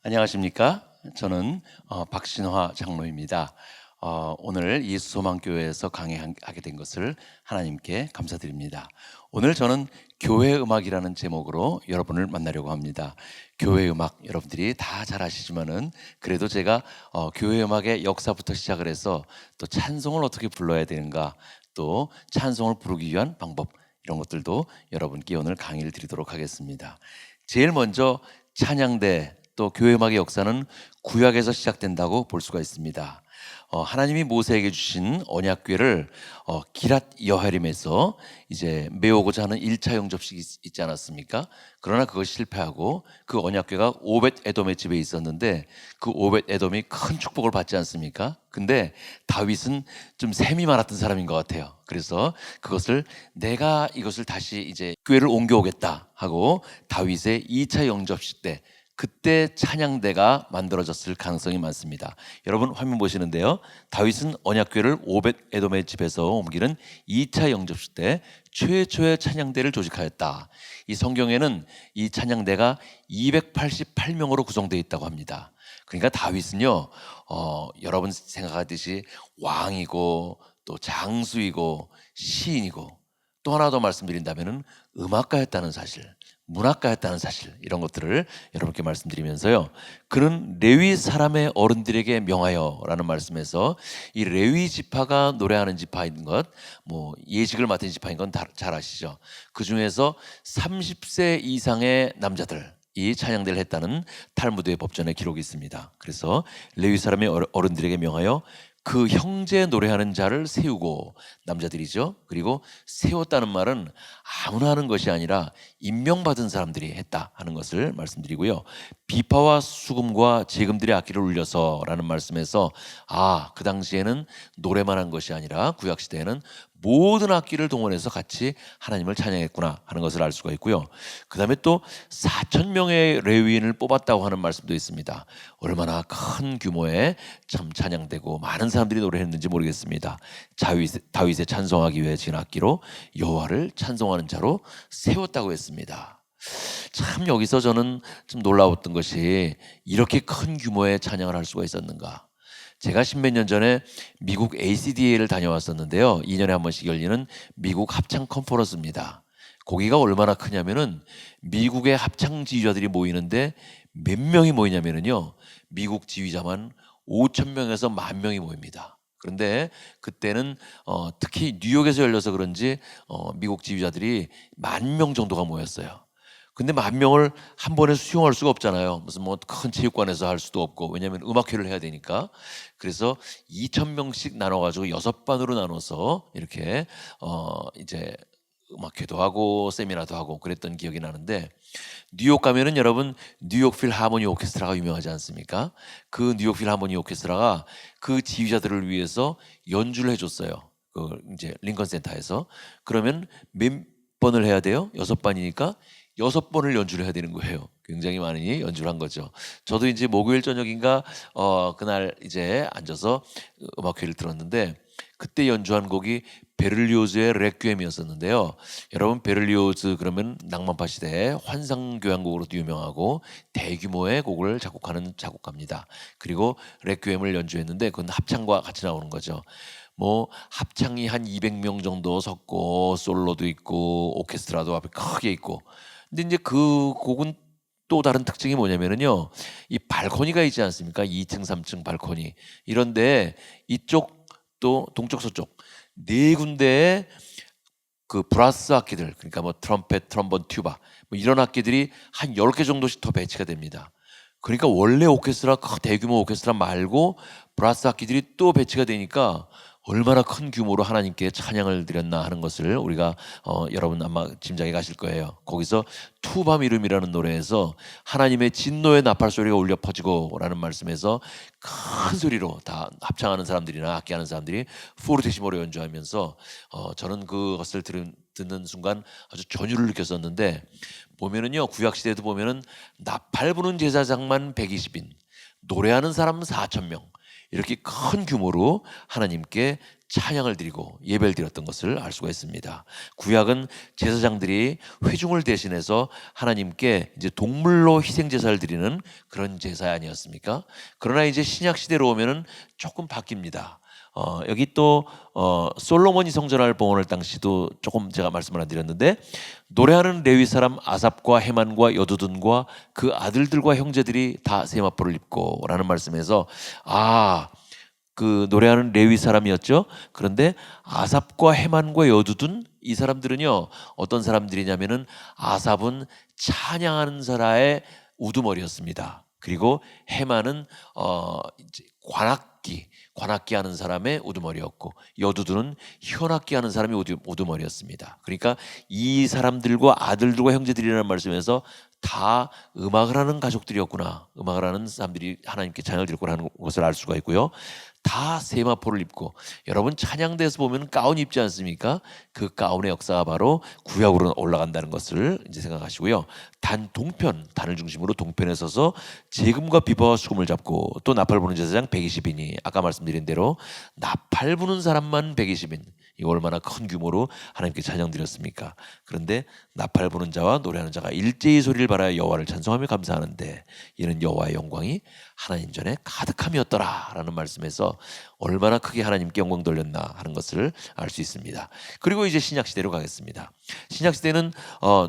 안녕하십니까? 저는 박신화 장로입니다. 오늘 예수소망교회에서 강의하게 된 것을 하나님께 감사드립니다. 오늘 저는 교회 음악이라는 제목으로 여러분을 만나려고 합니다. 교회 음악 여러분들이 다 잘 아시지만은 그래도 제가 교회 음악의 역사부터 시작을 해서 또 찬송을 어떻게 불러야 되는가, 또 찬송을 부르기 위한 방법, 이런 것들도 여러분께 오늘 강의를 드리도록 하겠습니다. 제일 먼저 찬양대, 또 교회 음악의 역사는 구약에서 시작된다고 볼 수가 있습니다. 하나님이 모세에게 주신 언약궤를 기랏 여하림에서 이제 메오고자 하는 1차 영접식이 있지 않았습니까? 그러나 그것이 실패하고 그 언약궤가 오벳 에돔의 집에 있었는데 그 오벳 에돔이 큰 축복을 받지 않습니까? 근데 다윗은 좀 셈이 많았던 사람인 것 같아요. 그래서 그것을 내가 이것을 다시 이제 궤를 옮겨오겠다 하고 다윗의 2차 영접식 때 그때 찬양대가 만들어졌을 가능성이 많습니다. 여러분 화면 보시는데요. 다윗은 언약궤를 오벳 에돔의 집에서 옮기는 2차 영접식 때 최초의 찬양대를 조직하였다. 이 성경에는 이 찬양대가 288명으로 구성되어 있다고 합니다. 그러니까 다윗은요, 여러분 생각하듯이 왕이고 또 장수이고 시인이고 또 하나 더 말씀드린다면은 음악가였다는 사실, 문학가였다는 사실, 이런 것들을 여러분께 말씀드리면서요, 그는 레위 사람의 어른들에게 명하여라는 말씀에서 이 레위 지파가 노래하는 지파인 것, 뭐 예식을 맡은 지파인 건 잘 아시죠? 그 중에서 30세 이상의 남자들 이 찬양대를 했다는 탈무드의 법전에 기록이 있습니다. 그래서 레위 사람의 어른들에게 명하여 그 형제 노래하는 자를 세우고, 남자들이죠. 그리고 세웠다는 말은 아무나 하는 것이 아니라 임명받은 사람들이 했다 하는 것을 말씀드리고요. 비파와 수금과 재금들의 악기를 울려서라는 말씀에서 그 당시에는 노래만 한 것이 아니라 구약시대에는 모든 악기를 동원해서 같이 하나님을 찬양했구나 하는 것을 알 수가 있고요. 그 다음에 또 4,000명의 레위인을 뽑았다고 하는 말씀도 있습니다. 얼마나 큰 규모의 참 찬양되고 많은 사람들이 노래했는지 모르겠습니다. 다윗의 찬송하기 위해 진 악기로 여호와를 찬송하는 자로 세웠다고 했습니다. 참 여기서 저는 좀 놀라웠던 것이 이렇게 큰 규모의 찬양을 할 수가 있었는가. 제가 십몇 년 전에 미국 ACDA를 다녀왔었는데요. 2년에 한 번씩 열리는 미국 합창 컨퍼런스입니다. 거기가 얼마나 크냐면은 미국의 합창 지휘자들이 모이는데 몇 명이 모이냐면요, 미국 지휘자만 5,000명에서 10,000명이 모입니다. 그런데 그때는 특히 뉴욕에서 열려서 그런지 미국 지휘자들이 10,000명 정도가 모였어요. 근데 10,000명을 한 번에 수용할 수가 없잖아요. 무슨 뭐 큰 체육관에서 할 수도 없고, 왜냐하면 음악회를 해야 되니까. 그래서 2,000명씩 나눠가지고 6반으로 나눠서 이렇게 이제 음악회도 하고 세미나도 하고 그랬던 기억이 나는데, 뉴욕 가면은 여러분 뉴욕 필하모니 오케스트라가 유명하지 않습니까? 그 뉴욕 필하모니 오케스트라가 그 지휘자들을 위해서 연주를 해줬어요. 그 이제 링컨 센터에서. 그러면 몇 번을 해야 돼요? 6반이니까 6번을 연주를 해야 되는 거예요. 굉장히 많이 연주를 한 거죠. 저도 이제 목요일 저녁인가 그날 이제 앉아서 음악회를 들었는데, 그때 연주한 곡이 베를리오즈의 레퀴엠이었었는데요. 여러분 베를리오즈 그러면 낭만파 시대의 환상교향곡으로도 유명하고 대규모의 곡을 작곡하는 작곡가입니다. 그리고 레퀴엠을 연주했는데 그건 합창과 같이 나오는 거죠. 뭐 합창이 한 200명 정도 섰고 솔로도 있고 오케스트라도 앞에 크게 있고. 근데 이제 그 곡은 또 다른 특징이 뭐냐면은요, 이 발코니가 있지 않습니까? 2층, 3층 발코니. 이런데 이쪽 또 동쪽, 서쪽 네 군데에 그 브라스 악기들, 그러니까 뭐 트럼펫, 트럼본, 튜바 뭐 이런 악기들이 한 10개 정도씩 더 배치가 됩니다. 그러니까 원래 오케스트라, 대규모 오케스트라 말고 브라스 악기들이 또 배치가 되니까 얼마나 큰 규모로 하나님께 찬양을 드렸나 하는 것을 우리가 여러분 아마 짐작해 가실 거예요. 거기서 투밤 이름이라는 노래에서 하나님의 진노의 나팔 소리가 울려 퍼지고라는 말씀에서 큰 소리로 다 합창하는 사람들이나 악기하는 사람들이 포르테시모로 연주하면서 저는 그것을 듣는 순간 아주 전율을 느꼈었는데, 보면은요 구약 시대도 보면은 나팔 부는 제사장만 120인, 노래하는 사람은 4,000명, 이렇게 큰 규모로 하나님께 찬양을 드리고 예배를 드렸던 것을 알 수가 있습니다. 구약은 제사장들이 회중을 대신해서 하나님께 이제 동물로 희생 제사를 드리는 그런 제사 아니었습니까? 그러나 이제 신약 시대로 오면은 조금 바뀝니다. 여기 또 솔로몬이 성전을 봉헌할 당시도 조금 제가 말씀을 안 드렸는데, 노래하는 레위 사람 아삽과 헤만과 여두둔과 그 아들들과 형제들이 다 세마포를 입고 라는 말씀에서 그 노래하는 레위 사람이었죠. 그런데 아삽과 헤만과 여두둔 이 사람들은요, 어떤 사람들이냐면은 아삽은 찬양하는 사람의 우두머리였습니다. 그리고 헤만은 이제 관악기 하는 사람의 우두머리였고, 여두둔은 현악기 하는 사람이 우두머리였습니다. 그러니까 이 사람들과 아들들과 형제들이라는 말씀에서 다 음악을 하는 가족들이었구나, 음악을 하는 사람들이 하나님께 찬양을 드렸구나 하는 것을 알 수가 있고요. 다 세마포를 입고, 여러분 찬양대에서 보면 가운 입지 않습니까? 그 가운의 역사가 바로 구약으로 올라간다는 것을 이제 생각하시고요. 단 동편, 단을 중심으로 동편에 서서 재금과 비바와 수금을 잡고, 또 나팔 부는 제사장 120인이 아까 말씀드린 대로 나팔 부는 사람만 120인, 이거 얼마나 큰 규모로 하나님께 찬양 드렸습니까? 그런데 나팔 부는 자와 노래하는 자가 일제히 소리를 발하여 여호와를 찬송하며 감사하는데 이는 여호와의 영광이 하나님 전에 가득함이었더라 라는 말씀에서 얼마나 크게 하나님께 영광 돌렸나 하는 것을 알 수 있습니다. 그리고 이제 신약시대로 가겠습니다. 신약시대는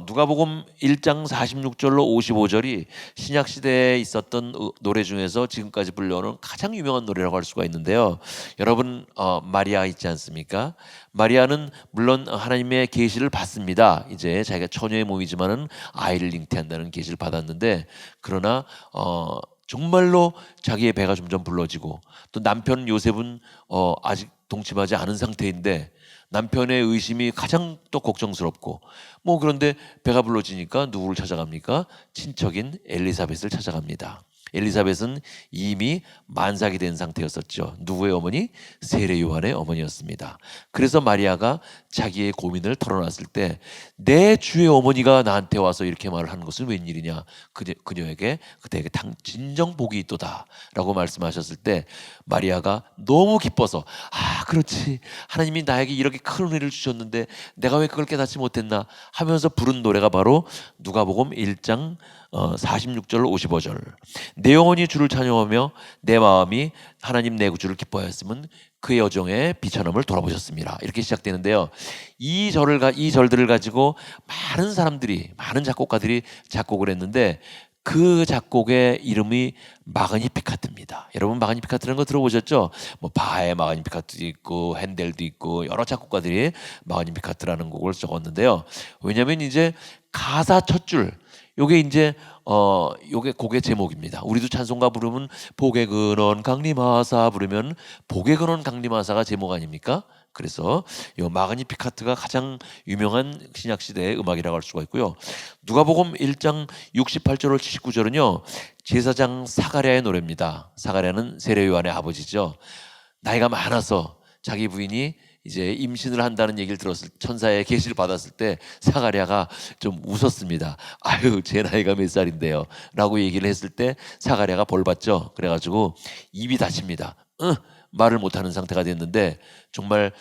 누가복음 1장 46절로 55절이 신약시대에 있었던 노래 중에서 지금까지 불려오는 가장 유명한 노래라고 할 수가 있는데요. 여러분 마리아 있지 않습니까? 마리아는 물론 하나님의 계시를 받습니다. 이제 자기가 처녀의 몸이지만은 아이를 잉태한다는 계시를 받았는데, 그러나 정말로 자기의 배가 점점 불러지고, 또 남편 요셉은 아직 동침하지 않은 상태인데 남편의 의심이 가장 또 걱정스럽고, 그런데 배가 불러지니까 누구를 찾아갑니까? 친척인 엘리사벳을 찾아갑니다. 엘리사벳은 이미 만삭이 된 상태였었죠. 누구의 어머니? 세례 요한의 어머니였습니다. 그래서 마리아가 자기의 고민을 털어놨을 때, 내 주의 어머니가 나한테 와서 이렇게 말을 하는 것은 웬일이냐, 그녀에게 그대에게 진정 복이 있도다 라고 말씀하셨을 때, 마리아가 너무 기뻐서 그렇지, 하나님이 나에게 이렇게 큰 은혜를 주셨는데 내가 왜 그걸 깨닫지 못했나 하면서 부른 노래가 바로 누가복음 1장 46절 55절, 내 영혼이 주를 찬양하며 내 마음이 하나님 내 구주를 기뻐하였으면 그의 여정에 비천함을 돌아보셨습니다. 이렇게 시작되는데요. 이 절들을 가지고 많은 작곡가들이 작곡을 했는데, 그 작곡의 이름이 마그니피카트입니다. 여러분 마그니피카트라는 거 들어보셨죠? 바하의 마그니피카트도 있고 핸델도 있고 여러 작곡가들이 마그니피카트라는 곡을 적었는데요. 왜냐하면 이제 가사 첫 줄, 요게 이제 요게 곡의 제목입니다. 우리도 찬송가 부르면 복의 근원 강림하사 부르면 복의 근원 강림하사가 제목 아닙니까? 그래서 요 마그니피카트가 가장 유명한 신약 시대의 음악이라고 할 수가 있고요. 누가복음 1장 68절로 79절은요 제사장 사가랴의 노래입니다. 사가랴는 세례 요한의 아버지죠. 나이가 많아서 자기 부인이 이제 임신을 한다는 얘기를 들었을, 천사의 계시를 받았을 때 사가랴가 좀 웃었습니다. 아유, 제 나이가 몇 살인데요 라고 얘기를 했을 때 사가랴가 벌 받죠. 그래가지고 입이 닫힙니다. 말을 못하는 상태가 됐는데, 정말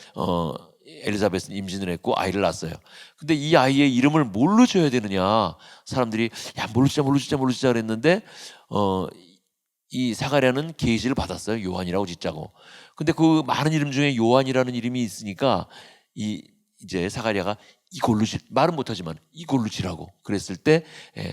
엘리사벳은 임신을 했고 아이를 낳았어요. 근데 이 아이의 이름을 뭘로 줘야 되느냐, 사람들이 뭘로 짓자 그랬는데 이 사가랴는 계시를 받았어요. 요한이라고 짓자고. 근데 그 많은 이름 중에 요한이라는 이름이 있으니까 이제 사가랴가 말은 못하지만 이걸로 지라고 그랬을 때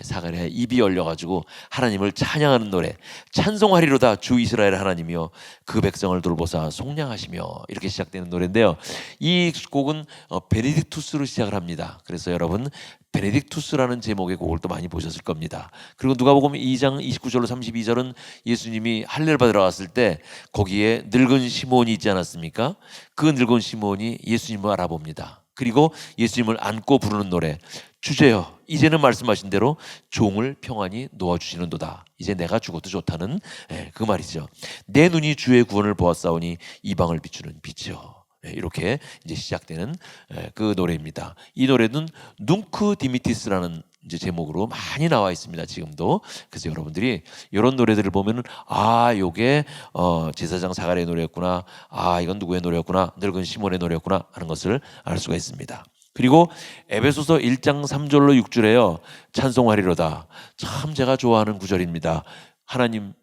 사가랴의 입이 열려가지고 하나님을 찬양하는 노래, 찬송하리로다 주 이스라엘 하나님이여 그 백성을 돌보사 속량하시며, 이렇게 시작되는 노래인데요. 이 곡은 베네딕투스로 시작을 합니다. 그래서 여러분 베네딕투스라는 제목의 곡을 또 많이 보셨을 겁니다. 그리고 누가복음 2장 29절로 32절은 예수님이 할례를 받으러 갔을 때 거기에 늙은 시몬이 있지 않았습니까? 그 늙은 시몬이 예수님을 알아봅니다. 그리고 예수님을 안고 부르는 노래, 주제여 이제는 말씀하신 대로 종을 평안히 놓아주시는도다. 이제 내가 죽어도 좋다는 그 말이죠. 내 눈이 주의 구원을 보았사오니 이방을 비추는 빛이여. 이렇게 이제 시작되는 그 노래입니다. 이 노래는 뭉크 디미티스라는 이제 제목으로 많이 나와 있습니다. 지금도. 그래서 여러분들이 이런 노래들을 보면은 요게 제사장 사가랴의 노래였구나. 이건 누구의 노래였구나. 늙은 시몬의 노래였구나 하는 것을 알 수가 있습니다. 그리고 에베소서 1장 3절로 6절에요. 찬송하리로다. 참 제가 좋아하는 구절입니다. 하나님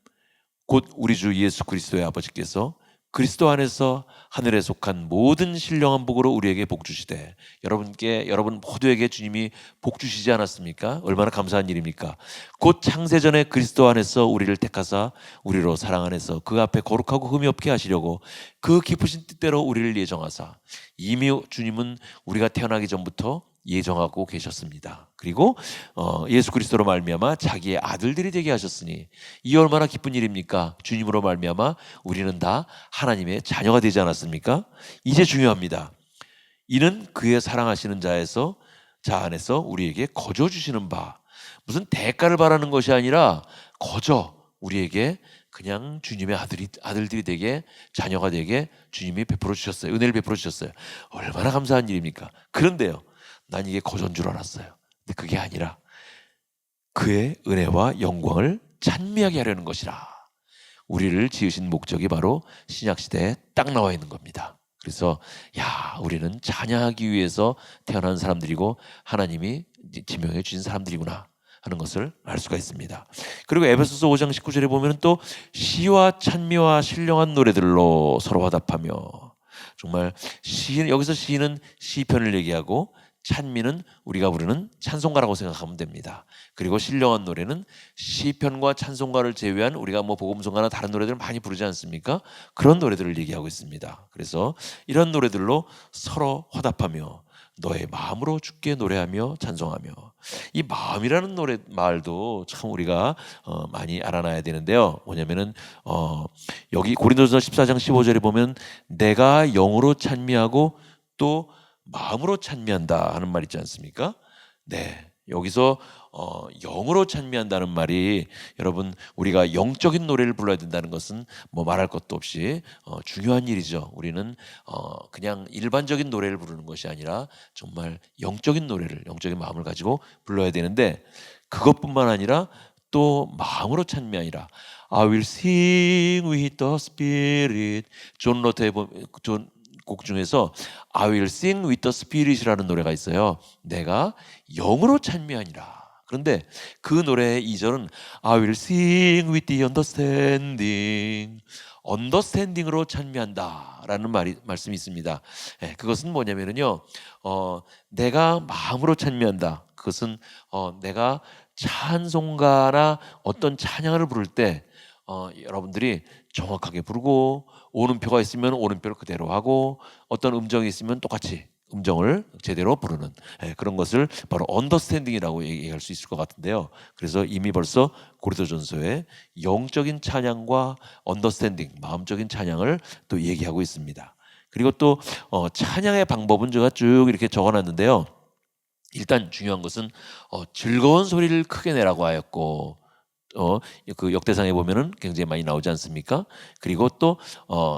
곧 우리 주 예수 그리스도의 아버지께서 그리스도 안에서 하늘에 속한 모든 신령한 복으로 우리에게 복 주시되, 여러분 모두에게 주님이 복 주시지 않았습니까? 얼마나 감사한 일입니까? 곧 창세전에 그리스도 안에서 우리를 택하사 우리로 사랑 안에서 그 앞에 거룩하고 흠이 없게 하시려고 그 깊으신 뜻대로 우리를 예정하사, 이미 주님은 우리가 태어나기 전부터 예정하고 계셨습니다. 그리고 예수 그리스도로 말미암아 자기의 아들들이 되게 하셨으니 이 얼마나 기쁜 일입니까? 주님으로 말미암아 우리는 다 하나님의 자녀가 되지 않았습니까? 이제 중요합니다. 이는 그의 사랑하시는 자 안에서 우리에게 거저 주시는 바, 무슨 대가를 바라는 것이 아니라 거저 우리에게 그냥 주님의 아들들이 되게, 자녀가 되게 주님이 베풀어 주셨어요. 은혜를 베풀어 주셨어요. 얼마나 감사한 일입니까? 그런데요, 난 이게 거저인 줄 알았어요. 근데 그게 아니라 그의 은혜와 영광을 찬미하게 하려는 것이라. 우리를 지으신 목적이 바로 신약시대에 딱 나와 있는 겁니다. 그래서 우리는 찬양하기 위해서 태어난 사람들이고 하나님이 지명해 주신 사람들이구나 하는 것을 알 수가 있습니다. 그리고 에베소서 5장 19절에 보면 또 시와 찬미와 신령한 노래들로 서로 화답하며, 정말 여기서 시는 시편을 얘기하고 찬미는 우리가 부르는 찬송가라고 생각하면 됩니다. 그리고 신령한 노래는 시편과 찬송가를 제외한 우리가 복음성가나 다른 노래들을 많이 부르지 않습니까? 그런 노래들을 얘기하고 있습니다. 그래서 이런 노래들로 서로 화답하며 너의 마음으로 주께 노래하며 찬송하며. 이 마음이라는 말도 참 우리가 많이 알아놔야 되는데요. 뭐냐면은 여기 고린도전서 14장 15절에 보면 내가 영으로 찬미하고 또 마음으로 찬미한다 하는 말 있지 않습니까? 네, 여기서 영으로 찬미한다는 말이, 여러분 우리가 영적인 노래를 불러야 된다는 것은 말할 것도 없이 중요한 일이죠. 우리는 그냥 일반적인 노래를 부르는 것이 아니라 정말 영적인 노래를, 영적인 마음을 가지고 불러야 되는데, 그것뿐만 아니라 또 마음으로 찬미하니라. I will sing with the Spirit. 존 로터의 곡 중에서 I will sing with the Spirit이라는 노래가 있어요. 내가 영으로 찬미하니라. 그런데 그 노래의 2절은 I will sing with the understanding. 언더스탠딩으로 찬미한다라는 말씀이 있습니다. 그것은 뭐냐면요, 내가 마음으로 찬미한다. 그것은 내가 찬송가나 어떤 찬양을 부를 때 여러분들이 정확하게 부르고, 오음표가 있으면 오음표를 그대로 하고, 어떤 음정이 있으면 똑같이 음정을 제대로 부르는 그런 것을 바로 언더스탠딩이라고 얘기할 수 있을 것 같은데요. 그래서 이미 벌써 고린도전서에 영적인 찬양과 언더스탠딩, 마음적인 찬양을 또 얘기하고 있습니다. 그리고 또 찬양의 방법은 제가 쭉 이렇게 적어놨는데요. 일단 중요한 것은 즐거운 소리를 크게 내라고 하였고, 그 역대상에 보면은 굉장히 많이 나오지 않습니까? 그리고 또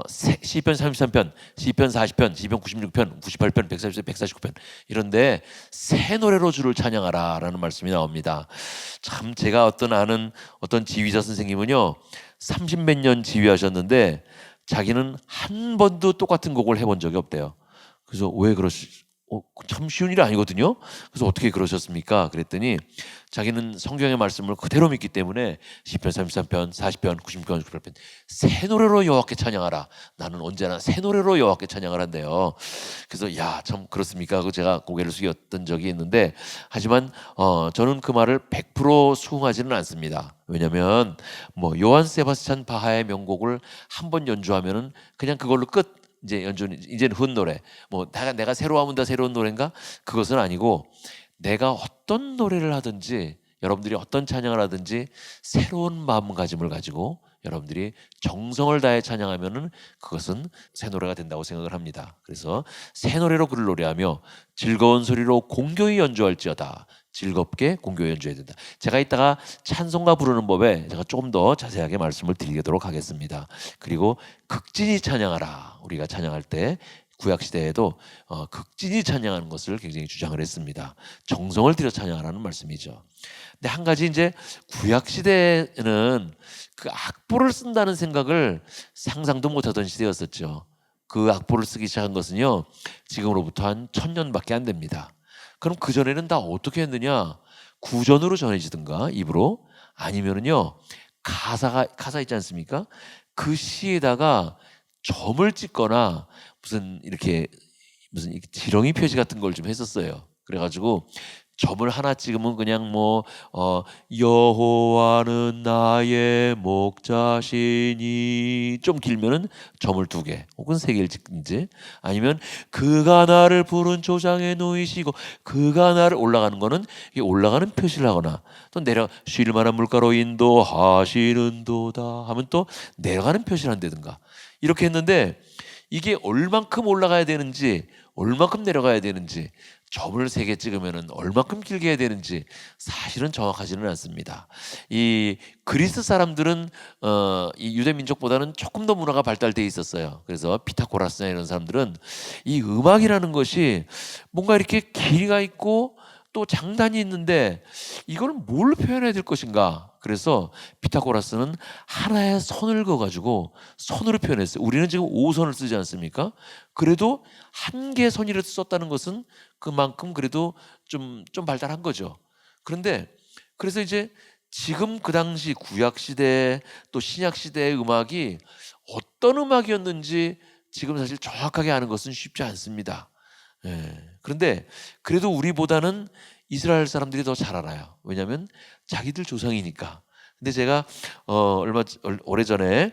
시편 33편, 시편 40편, 시편 96편, 98편, 140편, 149편 이런데 새 노래로 주를 찬양하라라는 말씀이 나옵니다. 참 제가 아는 어떤 지휘자 선생님은요, 30몇 년 지휘하셨는데 자기는 한 번도 똑같은 곡을 해본 적이 없대요. 그래서 왜 참 쉬운 일이 아니거든요. 그래서 어떻게 그러셨습니까? 그랬더니 자기는 성경의 말씀을 그대로 믿기 때문에 시편 33편, 40편, 96편, 98편 새 노래로 여호와께 찬양하라. 나는 언제나 새 노래로 여호와께 찬양을 한대요. 그래서 참 그렇습니까? 하고 제가 고개를 숙였던 적이 있는데, 하지만 저는 그 말을 100% 수긍하지는 않습니다. 왜냐하면 요한 세바스찬 바하의 명곡을 한 번 연주하면은 그냥 그걸로 끝. 이제는 흔 노래, 내가 새로 하면 다 새로운 노래인가? 그것은 아니고, 내가 어떤 노래를 하든지, 여러분들이 어떤 찬양을 하든지 새로운 마음가짐을 가지고 여러분들이 정성을 다해 찬양하면은 그것은 새 노래가 된다고 생각을 합니다. 그래서 새 노래로 그를 노래하며 즐거운 소리로 공교히 연주할지어다. 즐겁게 공교히 연주해야 된다. 제가 이따가 찬송가 부르는 법에 제가 조금 더 자세하게 말씀을 드리도록 하겠습니다. 그리고 극진히 찬양하라. 우리가 찬양할 때 구약 시대에도 극진히 찬양하는 것을 굉장히 주장을 했습니다. 정성을 들여 찬양하라는 말씀이죠. 근데 한 가지 이제 구약 시대에는 그 악보를 쓴다는 생각을 상상도 못하던 시대였었죠. 그 악보를 쓰기 시작한 것은요, 지금으로부터 한 1000년밖에 안 됩니다. 그럼 그 전에는 다 어떻게 했느냐? 구전으로 전해지든가 입으로, 아니면은요 가사 있지 않습니까? 그 시에다가 점을 찍거나 무슨 지렁이 표시 같은 걸 좀 했었어요. 그래가지고 점을 하나 찍으면 그냥 여호와는 나의 목자시니, 좀 길면은 점을 2개 혹은 3개를 찍든지, 아니면 그가 나를 푸른 초장에 놓이시고, 그가 나를, 올라가는 거는 이 올라가는 표시를 하거나, 또 내려 쉴 만한 물가로 인도하시는도다 하면 또 내려가는 표시를 한다든가, 이렇게 했는데 이게 얼만큼 올라가야 되는지 얼만큼 내려가야 되는지, 점을 3개 찍으면은 얼만큼 길게 해야 되는지 사실은 정확하지는 않습니다. 이 그리스 사람들은 이 유대 민족보다는 조금 더 문화가 발달돼 있었어요. 그래서 피타고라스나 이런 사람들은 이 음악이라는 것이 뭔가 이렇게 길이가 있고 또 장단이 있는데 이걸 뭘 표현해야 될 것인가? 그래서 피타고라스는 하나의 선을 그어가지고 선으로 표현했어요. 우리는 지금 5선을 쓰지 않습니까? 그래도 한 개의 선이라도 썼다는 것은 그만큼 그래도 좀 발달한 거죠. 그런데 그래서 이제 지금 그 당시 구약 시대 또 신약 시대의 음악이 어떤 음악이었는지 지금 사실 정확하게 아는 것은 쉽지 않습니다. 그런데 그래도 우리보다는 이스라엘 사람들이 더 잘 알아요. 왜냐하면 자기들 조상이니까. 근데 제가 오래전에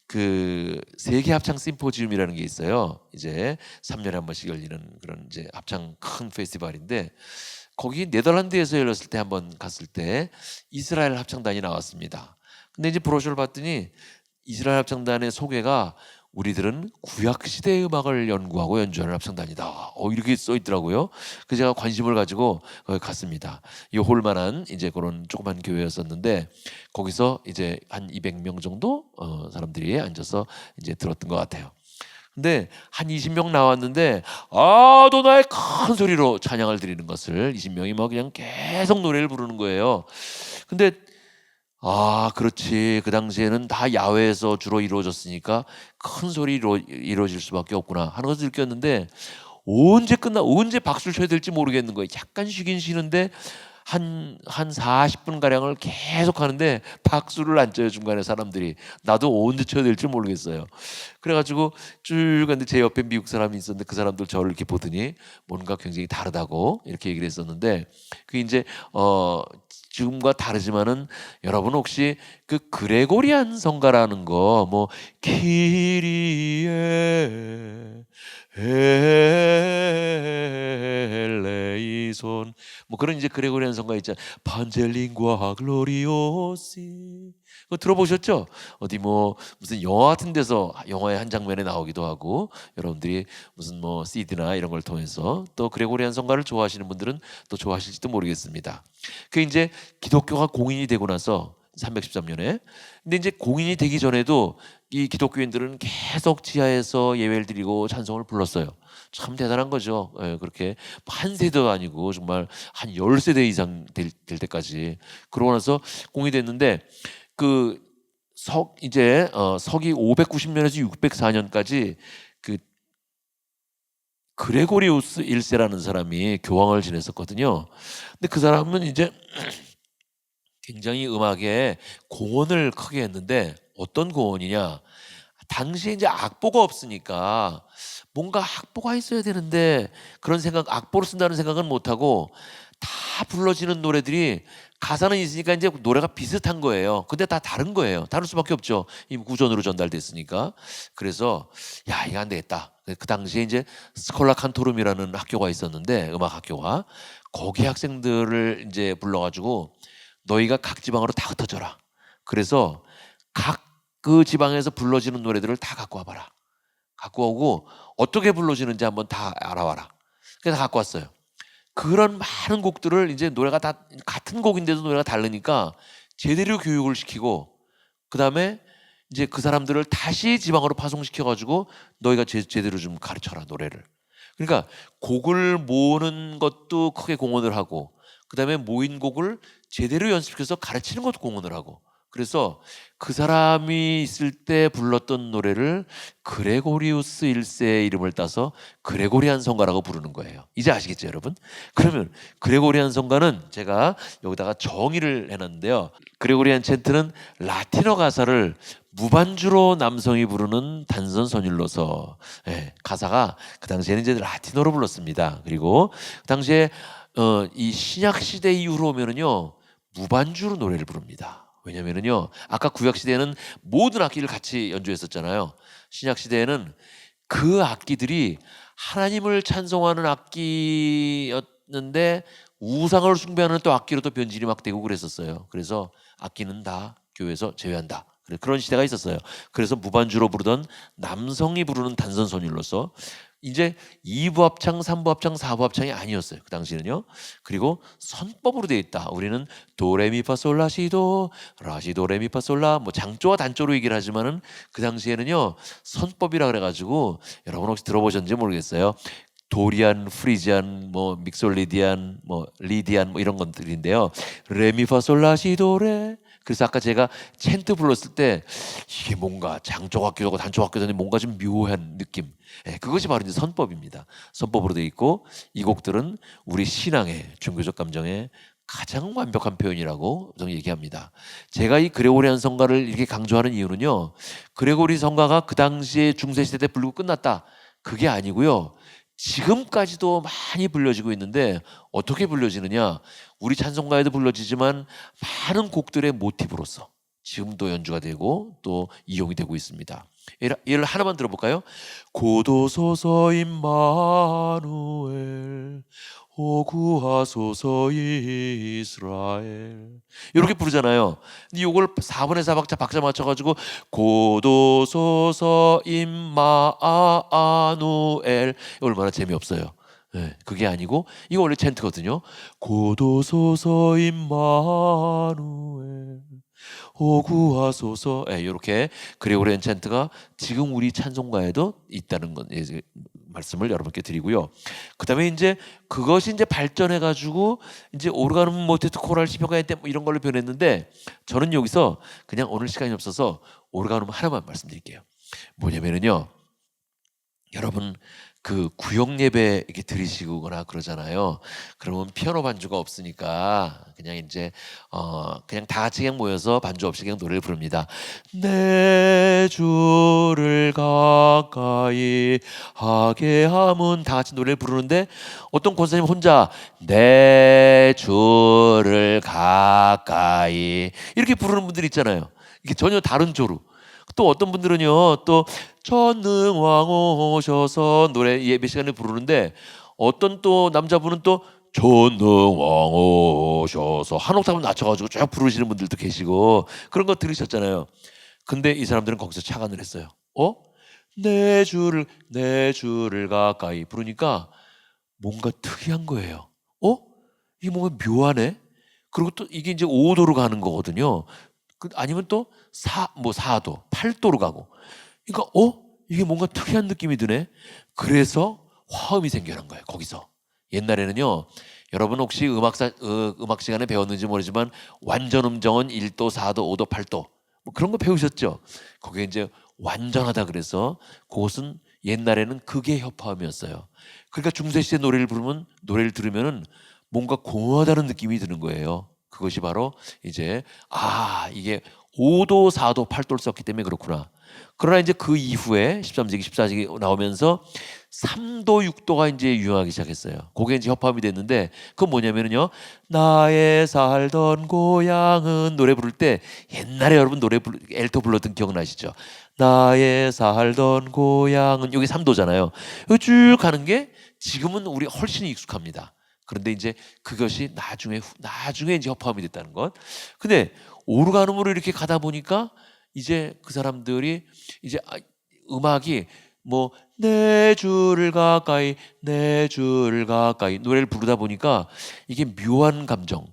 그 세계 합창 심포지움이라는 게 있어요. 이제 3년에 한 번씩 열리는 그런 이제 합창 큰 페스티벌인데, 거기 네덜란드에서 열렸을 때 한번 갔을 때 이스라엘 합창단이 나왔습니다. 근데 이제 브로셔를 봤더니 이스라엘 합창단의 소개가 우리들은 구약 시대의 음악을 연구하고 연주하는 합창단이다. 이렇게 써 있더라고요. 그래서 제가 관심을 가지고 거기 갔습니다. 이 홀만한 이제 그런 조그만 교회였었는데, 거기서 이제 한 200명 정도 사람들이 앉아서 이제 들었던 것 같아요. 근데 한 20명 나왔는데 아도나의 큰 소리로 찬양을 드리는 것을, 20명이 그냥 계속 노래를 부르는 거예요. 근데 그렇지, 그 당시에는 다 야외에서 주로 이루어졌으니까 큰 소리로 이루어질 수밖에 없구나 하는 것을 느꼈는데, 언제 박수를 쳐야 될지 모르겠는 거예요. 약간 쉬긴 쉬는데 한 40분 가량을 계속 하는데 박수를 안 쳐요, 중간에 사람들이. 나도 언제 쳐야 될지 모르겠어요. 그래가지고 쭉 갔는데 제 옆에 미국 사람이 있었는데 그 사람들 저를 이렇게 보더니 뭔가 굉장히 다르다고 이렇게 얘기를 했었는데, 그게 이제 지금과 다르지만은, 여러분 혹시 그 그레고리안 성가라는 거, 키리에 엘레이손, 그런 이제 그레고리안 성가 있잖아요. 반젤링과 글로리오시, 그거 들어보셨죠? 어디 무슨 영화 같은 데서 영화의 한 장면에 나오기도 하고, 여러분들이 무슨 CD나 이런 걸 통해서 또 그레고리안 성가를 좋아하시는 분들은 또 좋아하실지도 모르겠습니다. 그 이제 기독교가 공인이 되고 나서 313년에, 근데 이제 공인이 되기 전에도 이 기독교인들은 계속 지하에서 예배를 드리고 찬송을 불렀어요. 참 대단한 거죠. 그렇게 한 세대도 아니고 정말 한 10세대 이상 될 때까지. 그러고 나서 공인이 됐는데, 이제 서기 590년에서 604년까지 그 그레고리우스 1세라는 사람이 교황을 지냈었거든요. 근데 그 사람은 이제 굉장히 음악에 공헌을 크게 했는데, 어떤 공헌이냐? 당시에 이제 악보가 없으니까 뭔가 악보가 있어야 되는데, 그런 생각, 악보를 쓴다는 생각은 못 하고 다 불러지는 노래들이 가사는 있으니까 이제 노래가 비슷한 거예요. 근데 다 다른 거예요. 다를 수밖에 없죠. 이 구전으로 전달됐으니까. 그래서 이거 안 되겠다. 그 당시에 이제 스콜라 칸토룸이라는 학교가 있었는데, 음악 학교가, 거기 학생들을 이제 불러가지고 너희가 각 지방으로 다 흩어져라. 그래서 각 그 지방에서 불러지는 노래들을 다 갖고 와봐라. 갖고 오고 어떻게 불러지는지 한번 다 알아와라. 그래서 갖고 왔어요. 그런 많은 곡들을, 이제 노래가 다 같은 곡인데도 노래가 다르니까 제대로 교육을 시키고, 그 다음에 이제 그 사람들을 다시 지방으로 파송시켜 가지고 너희가 제대로 좀 가르쳐라 노래를. 그러니까 곡을 모으는 것도 크게 공헌을 하고 그다음에 모인 곡을 제대로 연습시켜서 가르치는 것도 공헌을 하고 그래서 그 사람이 있을 때 불렀던 노래를 그레고리우스 1세의 이름을 따서 그레고리안 성가라고 부르는 거예요. 이제 아시겠죠, 여러분? 그러면 그레고리안 성가는 제가 여기다가 정의를 해놨는데요. 그레고리안 챈트는 라틴어 가사를 무반주로 남성이 부르는 단선 선율로서 가사가 그 당시에는 이제 라틴어로 불렀습니다. 그리고 그 당시에 이 신약 시대 이후로 오면은요 무반주로 노래를 부릅니다. 왜냐면은요 아까 구약 시대에는 모든 악기를 같이 연주했었잖아요. 신약 시대에는 그 악기들이 하나님을 찬송하는 악기였는데 우상을 숭배하는 또 악기로 또 변질이 막 되고 그랬었어요. 그래서 악기는 다 교회에서 제외한다. 그런 시대가 있었어요. 그래서 무반주로 부르던 남성이 부르는 단선 선율로서 이제 2부 합창, 3부 합창, 4부 합창이 아니었어요. 그 당시는요. 그리고 선법으로 되어 있다. 우리는 도레미파솔라시도 라시도 레미파솔라 뭐 장조와 단조로 얘기를 하지만은 그 당시에는요 선법이라 그래가지고 여러분 혹시 들어보셨는지 모르겠어요. 도리안, 프리지안, 뭐 믹솔리디안, 뭐 리디안 뭐 이런 것들인데요. 레미파솔라시도레. 그래서 아까 제가 챈트 불렀을 때 이게 뭔가 장조 같기도 하고 단조 같기도 한데 뭔가 좀 묘한 느낌. 그것이 바로 이제 선법입니다. 선법으로 되어 있고 이 곡들은 우리 신앙의 종교적 감정의 가장 완벽한 표현이라고 저는 얘기합니다. 제가 이 그레고리안 성가를 이렇게 강조하는 이유는요. 그레고리 성가가 그 당시에 중세시대 때 부르고 끝났다. 그게 아니고요. 지금까지도 많이 불려지고 있는데 어떻게 불려지느냐? 우리 찬송가에도 불려지지만 많은 곡들의 모티브로서 지금도 연주가 되고 또 이용이 되고 있습니다. 예를 하나만 들어볼까요? 고도소서 임마누엘 오구하소서 이스라엘 이렇게 부르잖아요. 근데 이걸 4분의 4박자 박자 맞춰가지고 고도소서 임마누엘 얼마나 재미없어요. 그게 아니고 이거 원래 챈트거든요. 고도소서 임마누엘 오구하소서 이렇게 그레고리안 챈트가 지금 우리 찬송가에도 있다는 건 말씀을 여러분께 드리고요. 그다음에 이제 그것이 이제 발전해 가지고 이제 오르가눔 모테트 코랄 시편가에 때 뭐 이런 걸로 변했는데 저는 여기서 그냥 오늘 시간이 없어서 오르가눔 하나만 말씀드릴게요. 뭐냐면은요. 여러분 그 구역 예배 이렇게 드리시거나 그러잖아요. 그러면 피아노 반주가 없으니까 그냥 이제 그냥 다 같이 그냥 모여서 반주 없이 그냥 노래를 부릅니다. 내 주를 가까이 하게 함은 다 같이 노래를 부르는데 어떤 권사님 혼자 내 주를 가까이 이렇게 부르는 분들 있잖아요. 이게 전혀 다른 조로. 또 어떤 분들은요 또 전능왕 오셔서 노래 예배 시간에 부르는데 어떤 또 남자분은 또 전능왕 오셔서 한 옥타브 낮춰가지고 쭉 부르시는 분들도 계시고 그런 거 들으셨잖아요. 근데 이 사람들은 거기서 착안을 했어요. 내 주를 가까이 부르니까 뭔가 특이한 거예요. 이게 뭔가 묘하네. 그리고 또 이게 이제 5도로 가는 거거든요. 아니면 또 4도, 8도로 가고. 그러니까 이게 뭔가 특이한 느낌이 드네. 그래서 화음이 생겨난 거예요. 거기서. 옛날에는요. 여러분 혹시 음악 시간에 배웠는지 모르지만 완전 음정은 1도, 4도, 5도, 8도 뭐 그런 거 배우셨죠? 거기에 이제 완전하다 그래서 그것은 옛날에는 그게 협화음이었어요. 그러니까 중세시대 노래를 들으면은 뭔가 공허하다는 느낌이 드는 거예요. 그것이 바로 이제 이게 5도, 4도, 8도를 썼기 때문에 그렇구나. 그러나 이제 그 이후에 13세기, 14세기 나오면서 3도, 6도가 이제 유행하기 시작했어요. 그게 이제 협화음이 됐는데 그건 뭐냐면요. 나의 살던 고향은 노래 부를 때 옛날에 여러분 엘토 불렀던 기억나시죠? 나의 살던 고향은 여기 3도잖아요. 여기 쭉 가는 게 지금은 우리 훨씬 익숙합니다. 그런데 이제 그것이 나중에 이제 협화음이 됐다는 것. 근데 오르가눔으로 이렇게 가다 보니까 이제 그 사람들이 이제 음악이 뭐 내 주를 가까이 노래를 부르다 보니까 이게 묘한 감정,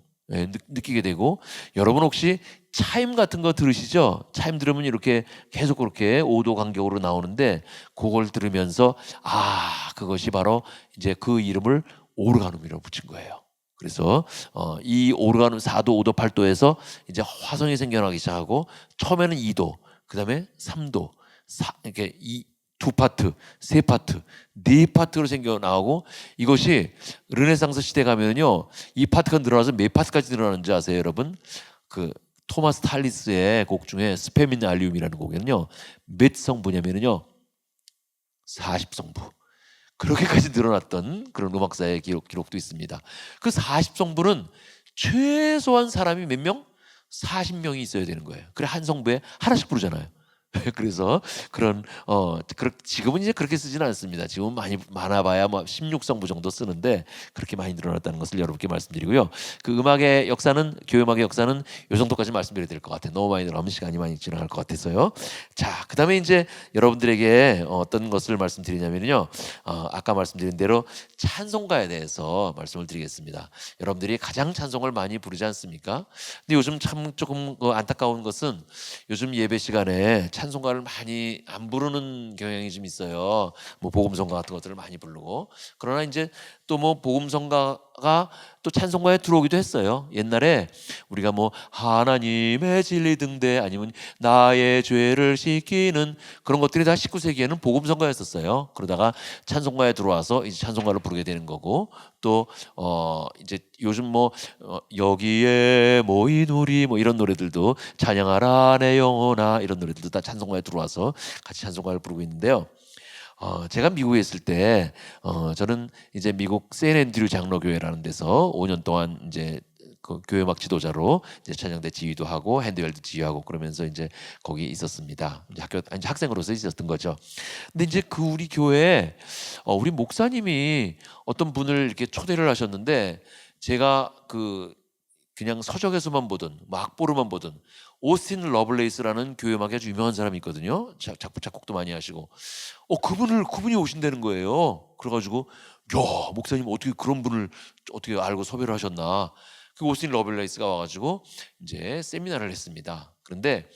느끼게 되고, 여러분 혹시 차임 같은 거 들으시죠? 차임 들으면 이렇게 계속 그렇게 5도 간격으로 나오는데, 그걸 들으면서 그것이 바로 이제 그 이름을 오르가눔이라고 붙인 거예요. 그래서 이 오르가눔 4도, 5도, 8도에서 이제 화성이 생겨나기 시작하고, 처음에는 2도, 그다음에 3도, 이렇게 두 파트, 세 파트, 네 파트로 생겨 나오고, 이것이 르네상스 시대 가면요, 이 파트가 늘어나서 몇 파트까지 늘어나는지 아세요, 여러분? 그 토마스 탈리스의 곡 중에 스페민 알리움이라는 곡에는요, 몇 성부냐면요, 40성부. 그렇게까지 늘어났던 그런 음악사의 기록도 있습니다. 그 40성부는 최소한 사람이 몇 명? 40명이 있어야 되는 거예요. 그래 한 성부에 하나씩 부르잖아요. 그래서 그런 지금은 이제 그렇게 쓰지는 않습니다. 지금 많이 많아봐야 뭐 16성부 정도 쓰는데, 그렇게 많이 늘어났다는 것을 여러분께 말씀드리고요. 그 음악의 역사는, 교회 음악의 역사는 이 정도까지 말씀드려야 될 것 같아요. 너무 많이 늘어나면 시간이 많이 지나갈 것 같아서요. 자, 그다음에 이제 여러분들에게 어떤 것을 말씀드리냐면요, 아까 말씀드린 대로 찬송가에 대해서 말씀을 드리겠습니다. 여러분들이 가장 찬송을 많이 부르지 않습니까? 근데 요즘 참 조금 안타까운 것은, 요즘 예배 시간에 찬송가를 많이 안 부르는 경향이 좀 있어요. 뭐 복음성가 같은 것들을 많이 부르고. 그러나 이제 또 뭐 복음성가가 또 찬송가에 들어오기도 했어요. 옛날에 우리가 뭐 하나님의 진리 등대, 아니면 나의 죄를 씻기는, 그런 것들이 다 19세기에는 복음성가였었어요. 그러다가 찬송가에 들어와서 이제 찬송가를 부르게 되는 거고, 또 이제 요즘 뭐 여기에 모인 우리, 뭐 이런 노래들도, 찬양하라 내 영혼아, 이런 노래들도 다 찬송가에 들어와서 같이 찬송가를 부르고 있는데요. 제가 미국에 있을 때 저는 이제 미국 세인앤드류 장로교회라는 데서 5년 동안 이제 그 교회음악 지도자로 이제 찬양대 지휘도 하고 핸드웰도 지휘하고, 그러면서 이제 거기 있었습니다. 이제 학생으로서 있었던 거죠. 근데 이제 그 우리 교회에 우리 목사님이 어떤 분을 이렇게 초대를 하셨는데, 제가 그냥 서적에서만 보던, 뭐 악보로만 보던 오스틴 러블레이스라는 교회 음악에 아주 유명한 사람이 있거든요. 작곡도 많이 하시고, 그분이 오신다는 거예요. 그래가지고, 야, 목사님 어떻게 그런 분을 어떻게 알고 섭외를 하셨나? 그 오스틴 러블레이스가 와가지고 이제 세미나를 했습니다. 그런데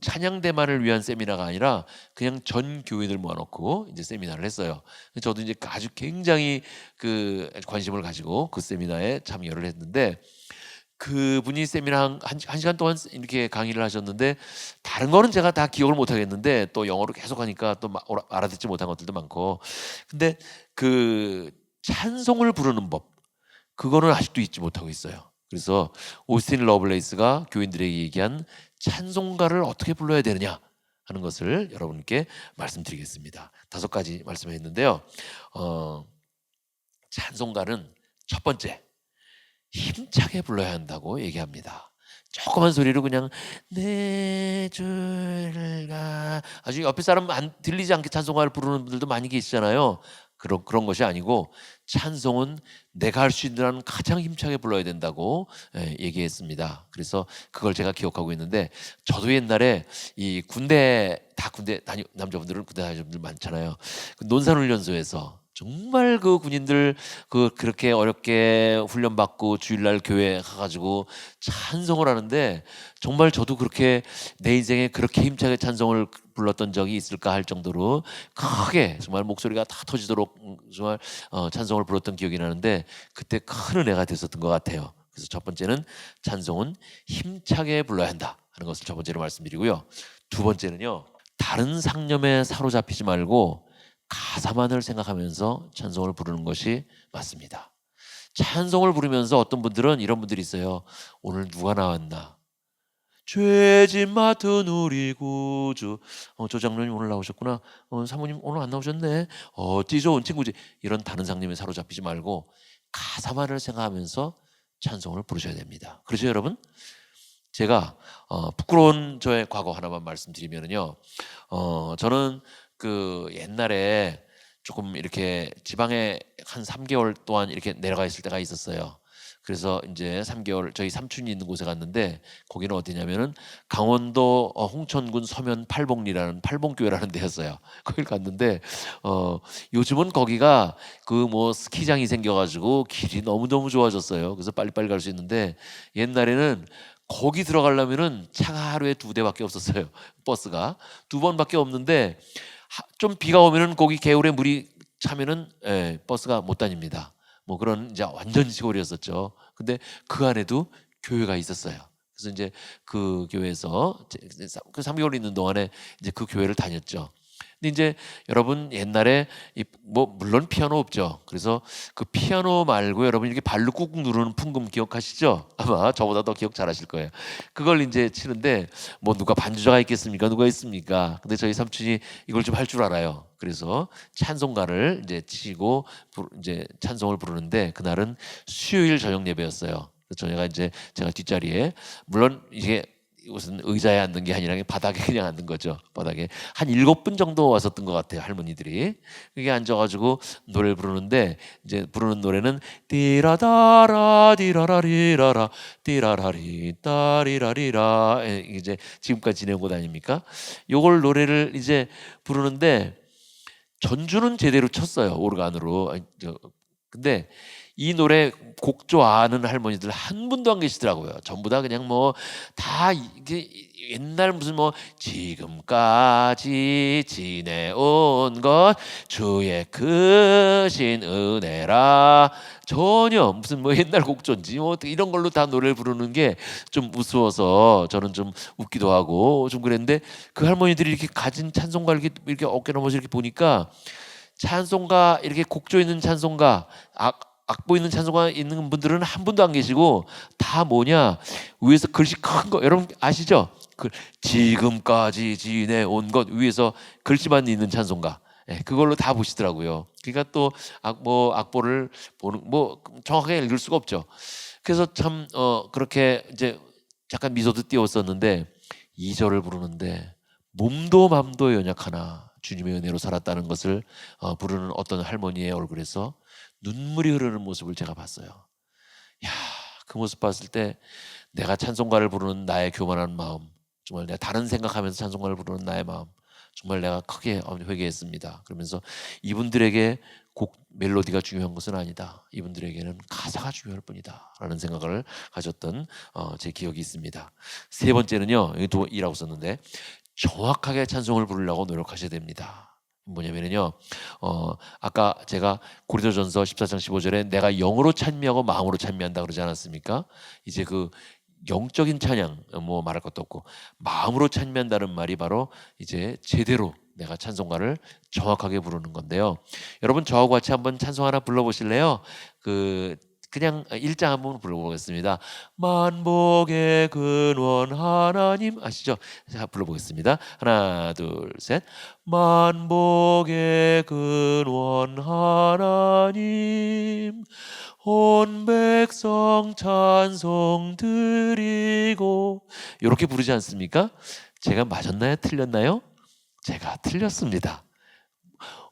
찬양대만을 위한 세미나가 아니라 그냥 전 교인을 모아놓고 이제 세미나를 했어요. 저도 이제 아주 굉장히 그 관심을 가지고 그 세미나에 참여를 했는데, 그분이 세미나 한 시간 동안 이렇게 강의를 하셨는데, 다른 거는 제가 다 기억을 못 하겠는데, 또 영어로 계속 하니까 또 알아듣지 못한 것들도 많고, 근데 그 찬송을 부르는 법, 그거는 아직도 잊지 못하고 있어요. 그래서 오스틴 러블레이스가 교인들에게 얘기한 찬송가를 어떻게 불러야 되느냐 하는 것을 여러분께 말씀드리겠습니다. 5가지 말씀했는데요. 찬송가는 첫 번째, 힘차게 불러야 한다고 얘기합니다. 조그만 소리로 그냥 내 주를 가, 아주 옆에 사람 들리지 않게 찬송가를 부르는 분들도 많이 계시잖아요. 그런 것이 아니고, 찬송은 내가 할 수 있는 한 가장 힘차게 불러야 된다고 얘기했습니다. 그래서 그걸 제가 기억하고 있는데, 저도 옛날에 이 남자분들은 군대 다니는 분들 많잖아요. 그 논산훈련소에서 정말 그 군인들 그렇게 어렵게 훈련받고 주일날 교회 가가지고 찬송을 하는데, 정말 저도 그렇게 내 인생에 그렇게 힘차게 찬송을 불렀던 적이 있을까 할 정도로 크게 정말 목소리가 다 터지도록 정말 찬송을 불렀던 기억이 나는데, 그때 큰 은혜가 됐었던 것 같아요. 그래서 첫 번째는 찬송은 힘차게 불러야 한다 하는 것을 첫 번째로 말씀드리고요. 두 번째는요, 다른 상념에 사로잡히지 말고 가사만을 생각하면서 찬송을 부르는 것이 맞습니다. 찬송을 부르면서 어떤 분들은 이런 분들이 있어요. 오늘 누가 나왔나? 죄짐 맡은 우리 구주. 조 장로님 오늘 나오셨구나. 사모님 오늘 안 나오셨네. 어찌 좋은 친구지. 이런 다른 상념에 사로잡히지 말고 가사만을 생각하면서 찬송을 부르셔야 됩니다. 그렇죠, 여러분? 제가 부끄러운 저의 과거 하나만 말씀드리면요, 저는 그 옛날에 조금 이렇게 지방에 한 3개월 동안 이렇게 내려가 있을 때가 있었어요. 그래서 이제 3개월 저희 삼촌이 있는 곳에 갔는데 거기는 어디냐면은 강원도 홍천군 서면 팔봉리라는 팔봉교회라는 데였어요. 거길 갔는데 요즘은 거기가 그 뭐 스키장이 생겨가지고 길이 너무너무 좋아졌어요. 그래서 빨리빨리 갈 수 있는데 옛날에는 거기 들어가려면은 차가 하루에 2대밖에 없었어요. 버스가 2번밖에 없는데 좀 비가 오면은 거기 개울에 물이 차면은 버스가 못 다닙니다. 뭐 그런 이제 완전 시골이었었죠. 근데 그 안에도 교회가 있었어요. 그래서 이제 그 교회에서 그 3개월 있는 동안에 이제 그 교회를 다녔죠. 근데 이제 여러분 옛날에 뭐 물론 피아노 없죠. 그래서 그 피아노 말고 여러분 이렇게 발로 꾹꾹 누르는 풍금 기억하시죠? 아마 저보다 더 기억 잘하실 거예요. 그걸 이제 치는데 뭐 누가 반주자가 있겠습니까? 누가 있습니까? 근데 저희 삼촌이 이걸 좀 할 줄 알아요. 그래서 찬송가를 이제 치고 이제 찬송을 부르는데 그날은 수요일 저녁 예배였어요. 그래서 저희가 이제 제가 뒷자리에 물론 이게 무슨 의자에 앉는 게 아니라 그냥 바닥에 그냥 앉는 거죠. 바닥에 한 7분 정도 왔었던 것 같아요. 할머니들이 그게 앉아가지고 노래를 부르는데 이제 부르는 노래는 띠라다라 디라라리라라 띠라라리 따리라리라 이제 지금까지 지내온 곳 아닙니까? 요걸 노래를 이제 부르는데 전주는 제대로 쳤어요. 오르간으로. 근데 이 노래 곡조 아는 할머니들 한 분도 안 계시더라고요. 전부 다 그냥 뭐 다 이게 옛날 무슨 뭐 지금까지 지내온 것 주의 크신 은혜라 전혀 무슨 뭐 옛날 곡조인지 뭐 이런 걸로 다 노래를 부르는 게 좀 우스워서 저는 좀 웃기도 하고 좀 그랬는데 그 할머니들이 이렇게 가진 찬송가 이렇게 어깨 넘어서 이렇게 보니까 찬송가 이렇게 곡조 있는 찬송가 악보 있는 찬송가 있는 분들은 한 분도 안 계시고 다 뭐냐 위에서 글씨 큰 거 여러분 아시죠? 그 지금까지 지내온 것 위에서 글씨만 있는 찬송가 그걸로 다 보시더라고요. 그러니까 또 악보를 보는 뭐 정확하게 읽을 수가 없죠. 그래서 참 그렇게 이제 잠깐 미소도 띄웠었는데 2절을 부르는데 몸도 맘도 연약하나 주님의 은혜로 살았다는 것을 부르는 어떤 할머니의 얼굴에서 눈물이 흐르는 모습을 제가 봤어요. 야, 그 모습 봤을 때 내가 찬송가를 부르는 나의 교만한 마음, 정말 내가 다른 생각하면서 찬송가를 부르는 나의 마음, 정말 내가 크게 회개했습니다. 그러면서 이분들에게 곡 멜로디가 중요한 것은 아니다. 이분들에게는 가사가 중요할 뿐이다. 라는 생각을 가졌던 제 기억이 있습니다. 세 번째는요, 여기 2라고 썼는데 정확하게 찬송을 부르려고 노력하셔야 됩니다. 뭐냐면요, 아까 제가 고린도전서 14장 15절에 내가 영으로 찬미하고 마음으로 찬미한다 그러지 않았습니까? 이제 그 영적인 찬양 뭐 말할 것도 없고 마음으로 찬미한다는 말이 바로 이제 제대로 내가 찬송가를 정확하게 부르는 건데요. 여러분 저하고 같이 한번 찬송 하나 불러보실래요? 그냥 1장 한번 불러보겠습니다. 만복의 근원 하나님 아시죠? 자 불러보겠습니다. 하나 둘 셋. 만복의 근원 하나님 온 백성 찬송 드리고 이렇게 부르지 않습니까? 제가 맞았나요? 틀렸나요? 제가 틀렸습니다.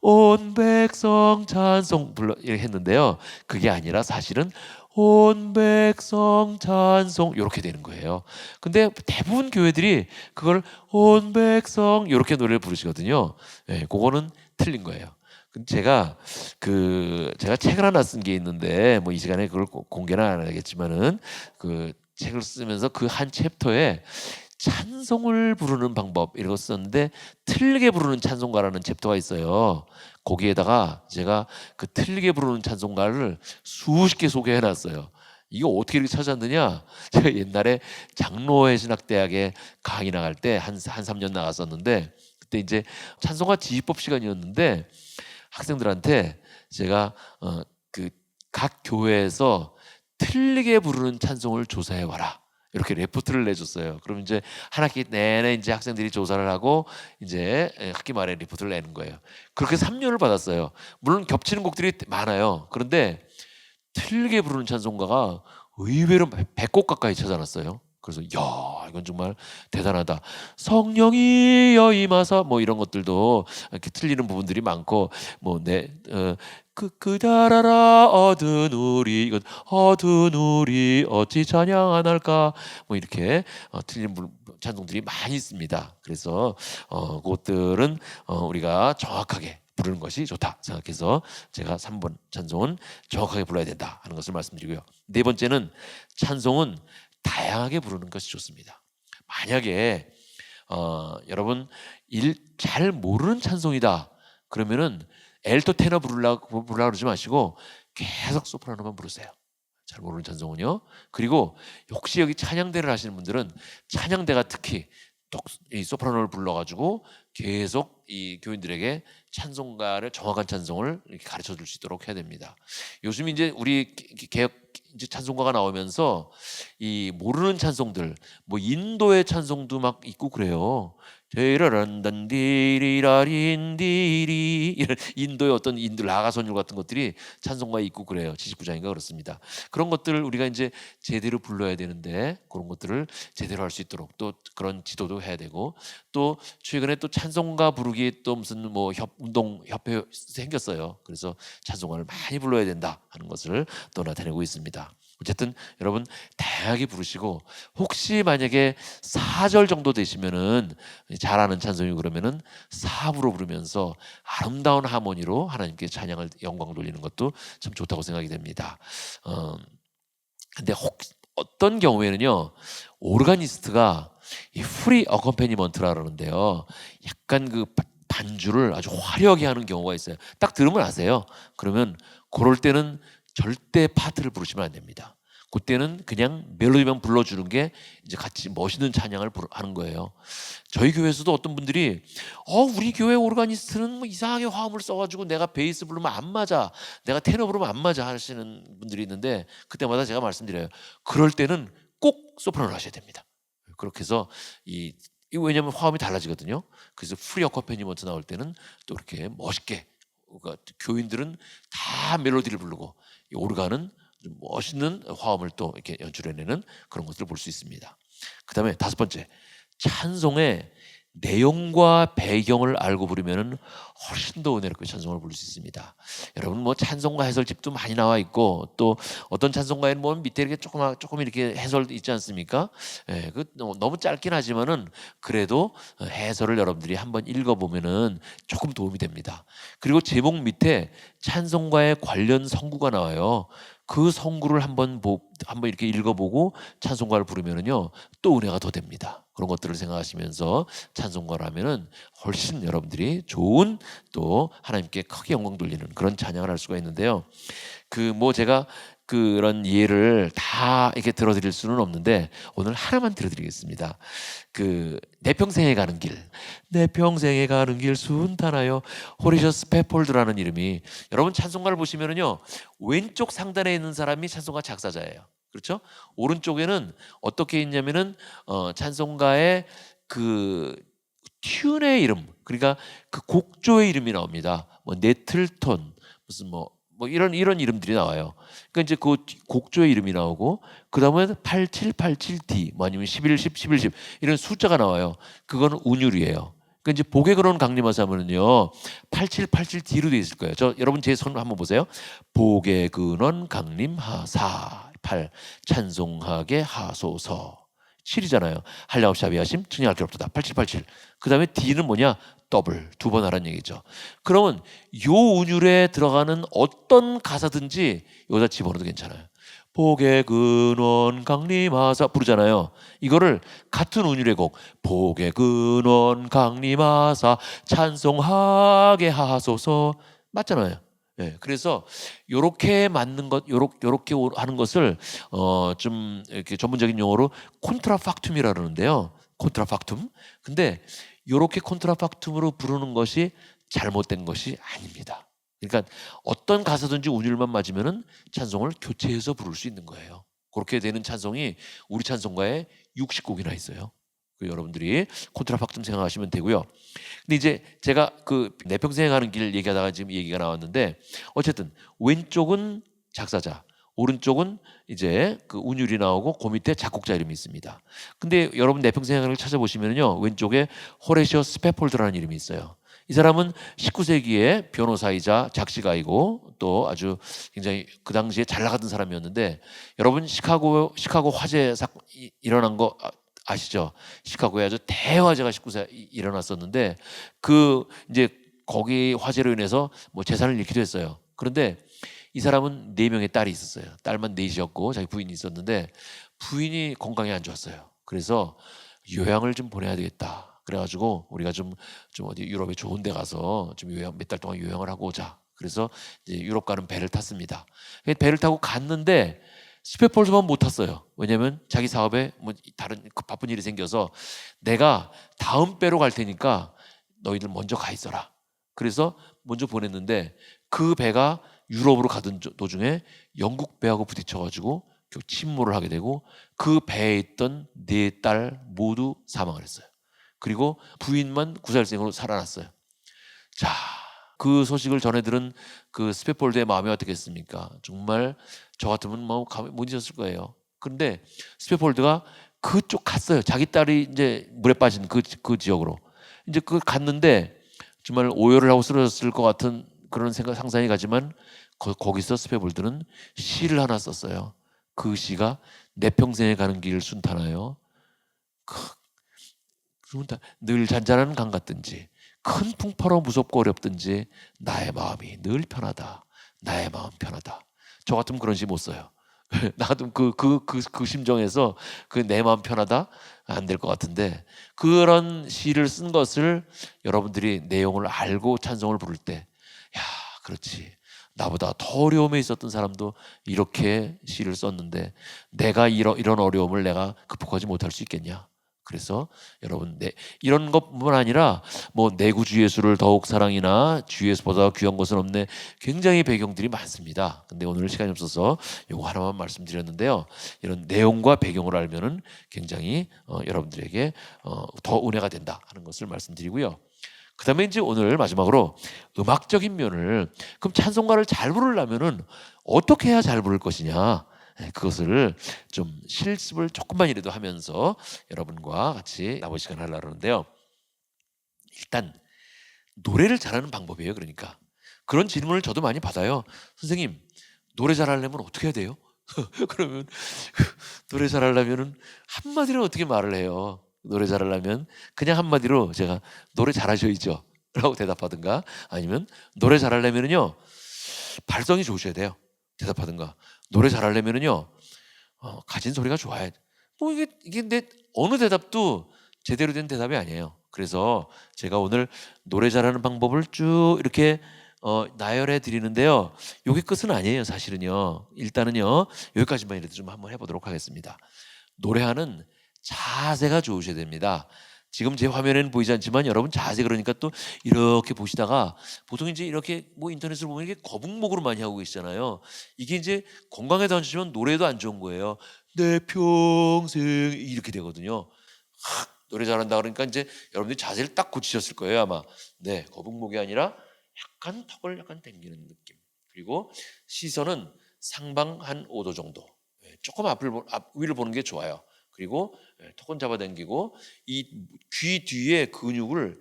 온 백성 찬송 이렇게 했는데요. 그게 아니라 사실은 온 백성 찬송 이렇게 되는 거예요. 근데 대부분 교회들이 그걸 온 백성 이렇게 노래를 부르시거든요. 네, 그거는 틀린 거예요. 제가 책을 하나 쓴 게 있는데 뭐 이 시간에 그걸 공개는 안 하겠지만은 그 책을 쓰면서 그 한 챕터에 찬송을 부르는 방법 이런 거 썼는데 틀리게 부르는 찬송가라는 챕터가 있어요. 거기에다가 제가 그 틀리게 부르는 찬송가를 수십 개 소개해 놨어요. 이거 어떻게 이렇게 찾았느냐? 제가 옛날에 장로회 신학대학에 강의 나갈 때 한 3년 나갔었는데 그때 이제 찬송가 지휘법 시간이었는데 학생들한테 제가 그 각 교회에서 틀리게 부르는 찬송을 조사해 와라. 이렇게 레포트를 내줬어요. 그럼 이제 한 학기 내내 이제 학생들이 조사를 하고 이제 학기 말에 리포트를 내는 거예요. 그렇게 3년을 받았어요. 물론 겹치는 곡들이 많아요. 그런데 틀리게 부르는 찬송가가 의외로 100곡 가까이 찾아놨어요. 그래서 야 이건 정말 대단하다. 성령이여 임하사 뭐 이런 것들도 이렇게 틀리는 부분들이 많고 그달아라 얻은 우리 이건 얻은 우리 어찌 찬양 안 할까 뭐 이렇게 틀린 찬송들이 많이 있습니다. 그래서 그것들은 우리가 정확하게 부르는 것이 좋다 생각해서 제가 3번 찬송은 정확하게 불러야 된다 하는 것을 말씀드리고요. 네 번째는 찬송은 다양하게 부르는 것이 좋습니다. 만약에 여러분 잘 모르는 찬송이다 그러면은 엘토 테너 부르려고 그러지 마시고 계속 소프라노만 부르세요. 잘 모르는 찬송은요. 그리고 혹시 여기 찬양대를 하시는 분들은 찬양대가 특히 이 소프라노를 불러가지고 계속 이 교인들에게 찬송가를 정확한 찬송을 이렇게 가르쳐 줄 수 있도록 해야 됩니다. 요즘 이제 우리 개혁 이제 찬송가가 나오면서 이 모르는 찬송들, 뭐 인도의 찬송도 막 있고 그래요. 데라란단디리라린디리 이런 인도의 어떤 인도 라가선율 같은 것들이 찬송가에 있고 그래요. 79장인가 그렇습니다. 그런 것들을 우리가 이제 제대로 불러야 되는데 그런 것들을 제대로 할 수 있도록 또 그런 지도도 해야 되고 또 최근에 또 찬송가 부르기 또 무슨 뭐 운동 협회 생겼어요. 그래서 찬송가를 많이 불러야 된다 하는 것을 또 나타내고 있습니다. 어쨌든 여러분 다양하게 부르시고 혹시 만약에 4절 정도 되시면은 잘하는 찬송이 그러면은 4부로 부르면서 아름다운 하모니로 하나님께 찬양을 영광 돌리는 것도 참 좋다고 생각이 됩니다. 근데 어떤 경우에는요 오르가니스트가 이 프리 어컴패니먼트라 그러는데요 약간 그 반주를 아주 화려하게 하는 경우가 있어요. 딱 들으면 아세요. 그러면 그럴 때는 절대 파트를 부르시면 안 됩니다. 그때는 그냥 멜로디만 불러주는 게 이제 같이 멋있는 찬양을 하는 거예요. 저희 교회에서도 어떤 분들이 우리 교회 오르가니스트는 뭐 이상하게 화음을 써가지고 내가 베이스 부르면 안 맞아, 내가 테너 부르면 안 맞아 하시는 분들이 있는데 그때마다 제가 말씀드려요. 그럴 때는 꼭 소프라노를 하셔야 됩니다. 그렇게 해서 왜냐하면 화음이 달라지거든요. 그래서 프리 어컴패니먼트 나올 때는 또 이렇게 멋있게 그러니까 교인들은 다 멜로디를 부르고 이 오르간은 좀 멋있는 화음을 또 이렇게 연출해내는 그런 것들을 볼 수 있습니다. 그 다음에 5번째 찬송의 내용과 배경을 알고 부르면은 훨씬 더 은혜롭게 찬송을 부를 수 있습니다. 여러분 뭐 찬송가 해설집도 많이 나와 있고 또 어떤 찬송가에는 뭐 밑에 이렇게 조금 이렇게 해설 있지 않습니까? 예, 그 너무 짧긴 하지만은 그래도 해설을 여러분들이 한번 읽어보면은 조금 도움이 됩니다. 그리고 제목 밑에 찬송가에 관련 성구가 나와요. 그 성구를 한번 이렇게 읽어보고 찬송가를 부르면은요 또 은혜가 더 됩니다. 그런 것들을 생각하시면서 찬송가를 하면은 훨씬 여러분들이 좋은 또 하나님께 크게 영광 돌리는 그런 찬양을 할 수가 있는데요. 제가 그런 예를 다 이렇게 들어드릴 수는 없는데 오늘 하나만 들어드리겠습니다. 내 평생에 가는 길, 내 평생에 가는 길 순탄하여 호리셔스 페폴드라는 이름이 여러분 찬송가를 보시면은요 왼쪽 상단에 있는 사람이 찬송가 작사자예요. 그렇죠? 오른쪽에는 어떻게 있냐면은 찬송가의 그 튠의 이름, 그러니까 그 곡조의 이름이 나옵니다. 뭐 네틀톤 무슨 뭐 이런 이름들이 나와요. 그러니까 이제 그 곡조의 이름이 나오고 그 다음에 8787D 뭐 아니면 11, 10, 11, 10 이런 숫자가 나와요. 그거는 운율이에요. 그러니까 이제 복의 근원 강림하사 하면은요 8787D로 되어 있을 거예요. 여러분 제 손 한번 보세요. 복의 근원 강림하사 8 찬송하게 하소서 7이잖아요. 한량없이 아비하심 증량할 게 없도다. 8787. 그 다음에 D는 뭐냐? 더블 2번 하라는 얘기죠. 그러면 요 운율에 들어가는 어떤 가사든지 여기다 집어넣어도 괜찮아요. 복의 근원 강림하사 부르잖아요. 이거를 같은 운율의 곡 복의 근원 강림하사 찬송하게 하소서 맞잖아요. 네, 그래서 요렇게 맞는 것, 요렇게 하는 것을 좀 이렇게 전문적인 용어로 콘트라팍툼이라 그러는데요. 콘트라팍툼. 근데 요렇게 콘트라팍툼으로 부르는 것이 잘못된 것이 아닙니다. 그러니까 어떤 가사든지 운율만 맞으면은 찬송을 교체해서 부를 수 있는 거예요. 그렇게 되는 찬송이 우리 찬송가에 60곡이나 있어요. 여러분들이 콘트라팍툼 생각하시면 되고요. 근데 이제 제가 내 평생에 가는 길 얘기하다가 지금 얘기가 나왔는데 어쨌든 왼쪽은 작사자, 오른쪽은 이제 그 운율이 나오고 그 밑에 작곡자 이름이 있습니다. 근데 여러분 내 평생에 가는 길 찾아보시면요 왼쪽에 호레시오 스페폴드라는 이름이 있어요. 이 사람은 19세기에 변호사이자 작시가이고 또 아주 굉장히 그 당시에 잘 나가던 사람이었는데, 여러분 시카고 화재 사건 일어난 거 아시죠? 시카고에 아주 대화재가 19세 일어났었는데, 그 이제 거기 화재로 인해서 뭐 재산을 잃기도 했어요. 그런데 이 사람은 4명의 딸이 있었어요. 딸만 넷이었고 자기 부인이 있었는데, 부인이 건강이 안 좋았어요. 그래서 요양을 좀 보내야 되겠다. 그래가지고 우리가 좀 어디 유럽에 좋은 데 가서 좀 몇 달 동안 요양을 하고 오자. 그래서 이제 유럽 가는 배를 탔습니다. 배를 타고 갔는데 스페폴드만 못 탔어요. 왜냐하면 자기 사업에 뭐 다른 바쁜 일이 생겨서, 내가 다음 배로 갈 테니까 너희들 먼저 가 있어라. 그래서 먼저 보냈는데, 그 배가 유럽으로 가던 도중에 영국 배하고 부딪혀가지고 침몰을 하게 되고, 그 배에 있던 4딸 모두 사망을 했어요. 그리고 부인만 구살생으로 살아났어요. 자, 그 소식을 전해 들은 그 스페폴드의 마음이 어떻겠습니까? 정말 저 같으면 뭐 못 잊었을 거예요. 그런데 스페폴드가 그쪽 갔어요. 자기 딸이 이제 물에 빠진 그 지역으로 이제 그 갔는데, 정말 오열을 하고 쓰러졌을 것 같은 그런 상상이 가지만, 거기서 스페폴드는 시를 하나 썼어요. 그 시가 내 평생에 가는 길 순탄하여 늘 잔잔한 강 같든지 큰 풍파로 무섭고 어렵든지 나의 마음이 늘 편하다. 나의 마음 편하다. 저 같으면 그런 시 못 써요. 나 같으면 그 심정에서 그 내 마음 편하다 안 될 것 같은데, 그런 시를 쓴 것을 여러분들이 내용을 알고 찬송을 부를 때, 야, 그렇지. 나보다 더 어려움에 있었던 사람도 이렇게 시를 썼는데 내가 이런 어려움을 내가 극복하지 못할 수 있겠냐? 그래서 여러분, 이런 것뿐만 아니라 뭐 내구 주 예수를 더욱 사랑이나 주 예수보다 귀한 것은 없네, 굉장히 배경들이 많습니다. 근데 오늘 시간이 없어서 이거 하나만 말씀드렸는데요. 이런 내용과 배경을 알면은 굉장히 여러분들에게 더 은혜가 된다 하는 것을 말씀드리고요. 그 다음에 이제 오늘 마지막으로 음악적인 면을, 그럼 찬송가를 잘 부르려면은 어떻게 해야 잘 부를 것이냐, 그것을 좀 실습을 조금만이라도 하면서 여러분과 같이 나머지 시간 하려고 하는데요. 일단 노래를 잘하는 방법이에요. 그러니까 그런 질문을 저도 많이 받아요. 선생님, 노래 잘하려면 어떻게 해야 돼요? 그러면 노래 잘하려면은 한마디로 어떻게 말을 해요? 노래 잘하려면 그냥 한마디로 제가 노래 잘하셔야죠 라고 대답하든가, 아니면 노래 잘하려면은요 발성이 좋으셔야 돼요 대답하든가, 노래 잘하려면은요 가진 소리가 좋아야 돼. 뭐 이게 내 어느 대답도 제대로 된 대답이 아니에요. 그래서 제가 오늘 노래 잘하는 방법을 쭉 이렇게 나열해 드리는데요. 요게 끝은 아니에요. 사실은요. 일단은요 여기까지만이라도 좀 한번 해보도록 하겠습니다. 노래하는 자세가 좋으셔야 됩니다. 지금 제 화면에는 보이지 않지만 여러분 자세, 그러니까 또 이렇게 보시다가 보통 이제 이렇게 뭐 인터넷을 보면 이게 거북목으로 많이 하고 계시잖아요. 이게 이제 건강에도 안 좋지만 노래도 안 좋은 거예요. 내 평생 이렇게 되거든요. 노래 잘한다 그러니까 이제 여러분들이 자세를 딱 고치셨을 거예요 아마. 네, 거북목이 아니라 약간 턱을 약간 당기는 느낌. 그리고 시선은 상방 한 5도 정도. 조금 위를 보는 게 좋아요. 그리고 턱은 잡아당기고 이 귀 뒤에 근육을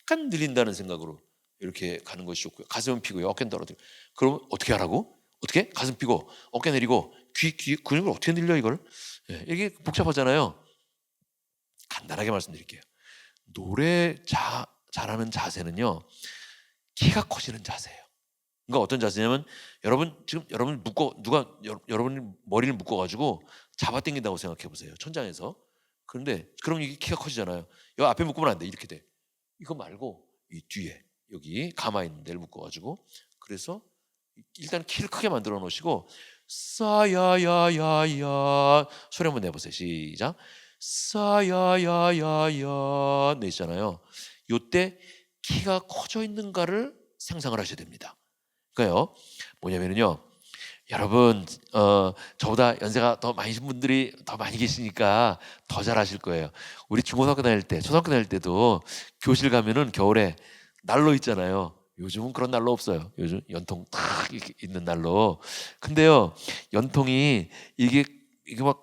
약간 늘린다는 생각으로 이렇게 가는 것이 좋고요. 가슴은 피고요. 어깨는 떨어뜨리고. 그러면 어떻게 하라고? 어떻게? 가슴 피고 어깨 내리고 귀 근육을 어떻게 늘려 이걸? 이게 복잡하잖아요. 간단하게 말씀드릴게요. 노래 잘하는 자세는요 키가 커지는 자세예요. 그러니까 어떤 자세냐면, 여러분 여러분 머리를 묶어가지고 잡아당긴다고 생각해 보세요. 천장에서. 그런데 그럼 이게 키가 커지잖아요. 여기 앞에 묶으면 안 돼. 이렇게 돼. 이거 말고 이 뒤에 여기 가마 있는 데를 묶어가지고, 그래서 일단 키를 크게 만들어 놓으시고 싸야야야야 소리 한번 내보세요. 시작. 싸야야야야 내시잖아요. 요때 키가 커져 있는가를 상상을 하셔야 됩니다. 그러니까요 뭐냐면요, 여러분 저보다 연세가 더 많으신 분들이 더 많이 계시니까 더 잘하실 거예요. 우리 중고등학교 다닐 때, 초등학교 다닐 때도 교실 가면은 겨울에 난로 있잖아요. 요즘은 그런 난로 없어요. 요즘 연통 탁 이렇게 있는 난로. 근데요 연통이 이게 막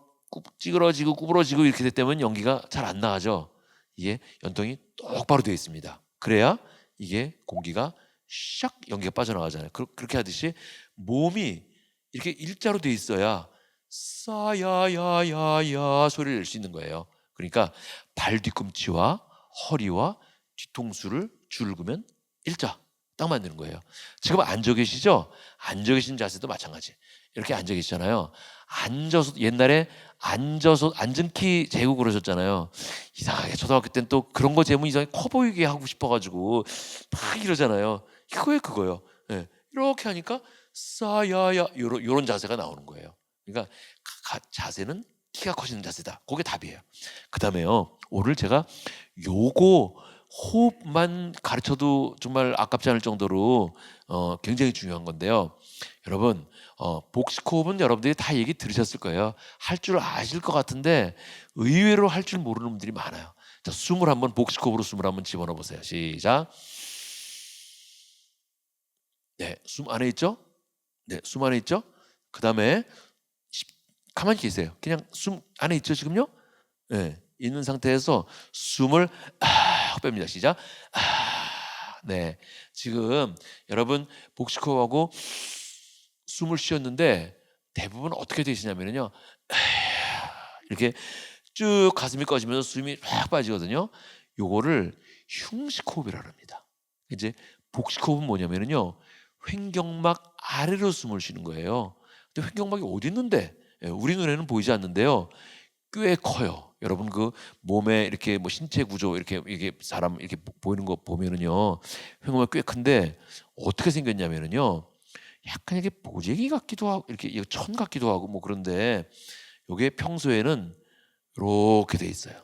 찌그러지고 구부러지고 이렇게 되면 연기가 잘 안 나가죠. 이게 연통이 똑바로 되어 있습니다. 그래야 이게 공기가 샥 연기가 빠져나가잖아요. 그렇게 하듯이 몸이 이렇게 일자로 돼 있어야 싸야야야야 소리를 낼 수 있는 거예요. 그러니까 발 뒤꿈치와 허리와 뒤통수를 줄을 그으면 일자 딱 만드는 거예요. 지금 앉아 계시죠? 앉아 계신 자세도 마찬가지. 이렇게 앉아 계시잖아요. 앉아서 옛날에 앉아서 앉은 키 재고 그러셨잖아요. 이상하게 초등학교 때는 또 그런 거 재면 이상하게 커 보이게 하고 싶어가지고 막 이러잖아요. 그거예요. 예. 이렇게 하니까 싸야야 요런 자세가 나오는 거예요. 그러니까 자세는 키가 커지는 자세다. 그게 답이에요. 그 다음에요. 오늘 제가 요거 호흡만 가르쳐도 정말 아깝지 않을 정도로 굉장히 중요한 건데요. 여러분 복식 호흡은 여러분들이 다 얘기 들으셨을 거예요. 할 줄 아실 것 같은데 의외로 할 줄 모르는 분들이 많아요. 자, 숨을 한번 복식 호흡으로 숨을 한번 집어넣어 보세요. 시작. 네, 숨 안에 있죠? 네, 숨 안에 있죠? 그 다음에 가만히 계세요. 그냥 숨 안에 있죠 지금요? 네, 있는 상태에서 숨을 뺍니다. 시작. 네, 지금 여러분 복식호흡하고 숨을 쉬었는데 대부분 어떻게 되시냐면요, 이렇게 쭉 가슴이 꺼지면서 숨이 확 빠지거든요. 요거를 흉식호흡이라고 합니다. 이제 복식호흡은 뭐냐면요, 횡격막 아래로 숨을 쉬는 거예요. 근데 횡격막이 어디 있는데? 우리 눈에는 보이지 않는데요. 꽤 커요. 여러분 그 몸에 이렇게 뭐 신체 구조 이렇게 이게 사람 이렇게 보이는 거 보면은요, 횡격막이 꽤 큰데 어떻게 생겼냐면은요, 약간 이게 보재기 같기도 하고 이렇게 천 같기도 하고 뭐 그런데 요게 평소에는 이렇게 돼 있어요.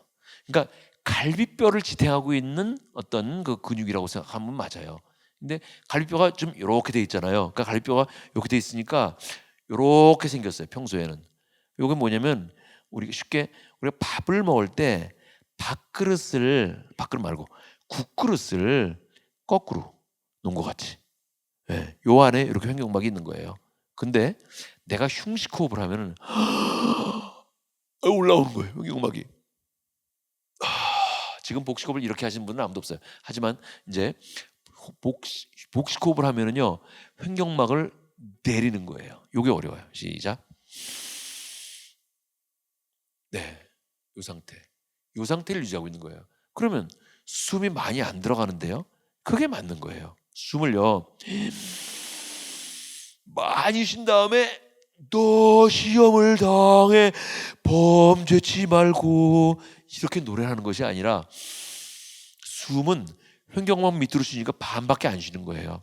그러니까 갈비뼈를 지탱하고 있는 어떤 그 근육이라고 생각하면 맞아요. 근데 갈비뼈가 좀 이렇게 돼 있잖아요. 그러니까 갈비뼈가 이렇게 돼 있으니까 이렇게 생겼어요. 평소에는. 요게 뭐냐면 우리 쉽게 우리가 밥을 먹을 때 밥그릇 말고 국그릇을 거꾸로 놓은 것 같이. 예, 요 안에 이렇게 횡격막이 있는 거예요. 근데 내가 흉식 호흡을 하면은 올라오는 거예요. 횡격막이. 지금 복식 호흡을 이렇게 하시는 분은 아무도 없어요. 하지만 이제 복식 호흡을 하면은요, 횡격막을 내리는 거예요. 요게 어려워요. 시작. 네, 요 상태. 요 상태를 유지하고 있는 거예요. 그러면 숨이 많이 안 들어가는데요. 그게 맞는 거예요. 숨을요 많이 쉰 다음에 너 시험을 당해 범죄치 말고 이렇게 노래하는 것이 아니라 숨은 횡격막 밑으로 쉬니까 반밖에 안 쉬는 거예요.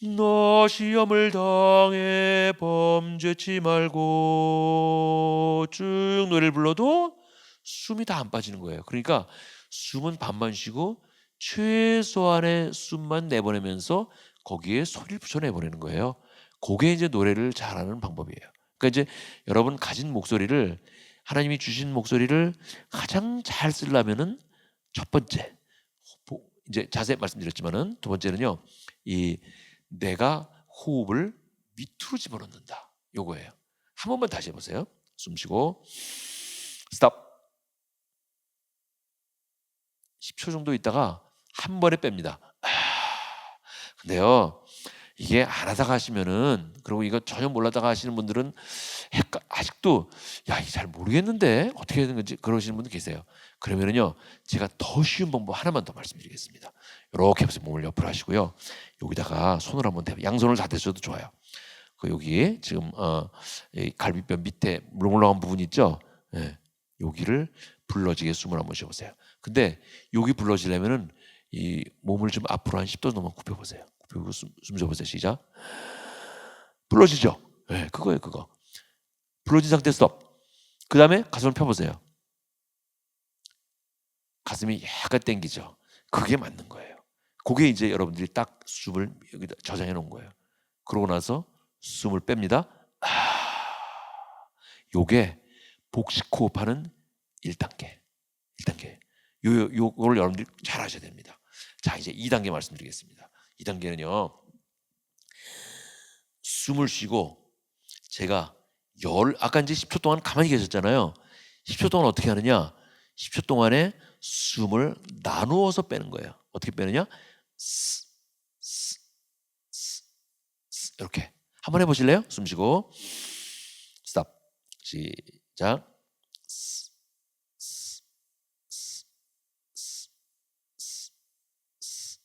너 시험을 당해 범죄치 말고 쭉 노래를 불러도 숨이 다 안 빠지는 거예요. 그러니까 숨은 반만 쉬고 최소한의 숨만 내보내면서 거기에 소리를 붙여내보내는 거예요. 그게 이제 노래를 잘하는 방법이에요. 그러니까 이제 여러분 가진 목소리를, 하나님이 주신 목소리를 가장 잘 쓰려면은 첫 번째 이제 자세히 말씀드렸지만은 두 번째는요, 이 내가 호흡을 밑으로 집어넣는다. 요거예요. 한 번만 다시 해보세요. 숨 쉬고 스탑. 10초 정도 있다가 한 번에 뺍니다. 근데요, 이게 안 하다가 하시면은, 그리고 이거 전혀 몰라다가 하시는 분들은 아직도 야, 이게 잘 모르겠는데 어떻게 되는 건지 그러시는 분들 계세요. 그러면은요, 제가 더 쉬운 방법 하나만 더 말씀드리겠습니다. 이렇게 해서 몸을 옆으로 하시고요, 여기다가 손을 한번 대고, 양손을 다 대셔도 좋아요. 그 여기 지금 이 갈비뼈 밑에 물렁물렁한 부분 있죠? 예, 여기를 불러지게 숨을 한번 쉬어보세요. 근데 여기 불러지려면은 이 몸을 좀 앞으로 한 10도 넘어 굽혀보세요. 굽히고 숨 쉬어보세요. 시작. 불러지죠? 네, 그거예요. 그거. 불러진 상태 스톱. 그 다음에 가슴을 펴보세요. 가슴이 약간 땡기죠? 그게 맞는 거예요. 그게 이제 여러분들이 딱 숨을 여기다 저장해 놓은 거예요. 그러고 나서 숨을 뺍니다. 요게 복식 호흡하는 1단계. 1단계. 요걸 여러분들이 잘 하셔야 됩니다. 자, 이제 2단계 말씀드리겠습니다. 2단계는요, 숨을 쉬고 제가 아까 이제 10초 동안 가만히 계셨잖아요. 10초 동안 어떻게 하느냐? 10초 동안에 숨을 나누어서 빼는 거예요. 어떻게 빼느냐? 스, 스, 스, 스. 이렇게 한번 해보실래요? 숨 쉬고 스탑. 시작. 스, 스, 스, 스, 스, 스, 스,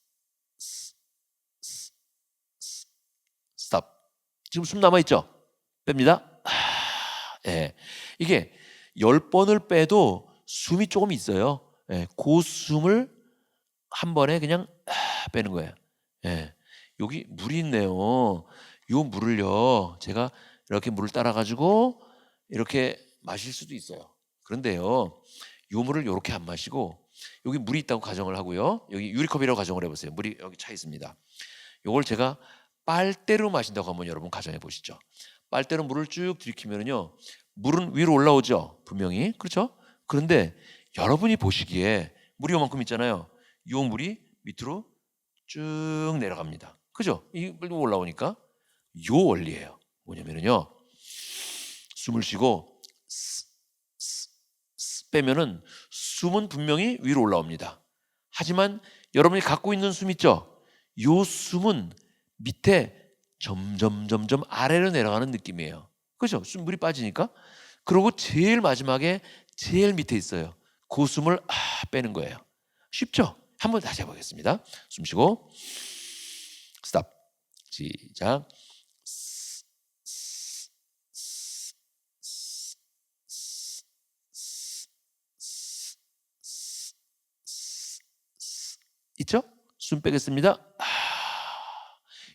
스, 스. 스탑. 지금 숨 남아있죠? 뺍니다. 예. 이게 10번을 빼도 숨이 조금 있어요. 예. 그 숨을 한 번에 그냥 빼는 거예요. 예. 여기 물이 있네요. 요 물을요, 제가 이렇게 물을 따라 가지고 이렇게 마실 수도 있어요. 그런데요, 요 물을 이렇게 안 마시고 여기 물이 있다고 가정을 하고요. 여기 유리컵이라고 가정을 해보세요. 물이 여기 차 있습니다. 요걸 제가 빨대로 마신다고 한번 여러분 가정해 보시죠. 빨대로 물을 쭉 들이키면은요, 물은 위로 올라오죠. 분명히. 그렇죠? 그런데 여러분이 보시기에 물이 요만큼 있잖아요. 요 물이 밑으로 쭉 내려갑니다. 그죠? 이 물이 올라오니까 요 원리예요. 뭐냐면은요, 숨을 쉬고 빼면은 숨은 분명히 위로 올라옵니다. 하지만 여러분이 갖고 있는 숨 있죠? 요 숨은 밑에 점점 아래로 내려가는 느낌이에요. 그죠? 물이 빠지니까. 그리고 제일 마지막에 제일 밑에 있어요. 그 숨을 빼는 거예요. 쉽죠? 한번 다시 해보겠습니다. 숨 쉬고 스탑. 시작. 있죠? 숨 빼겠습니다.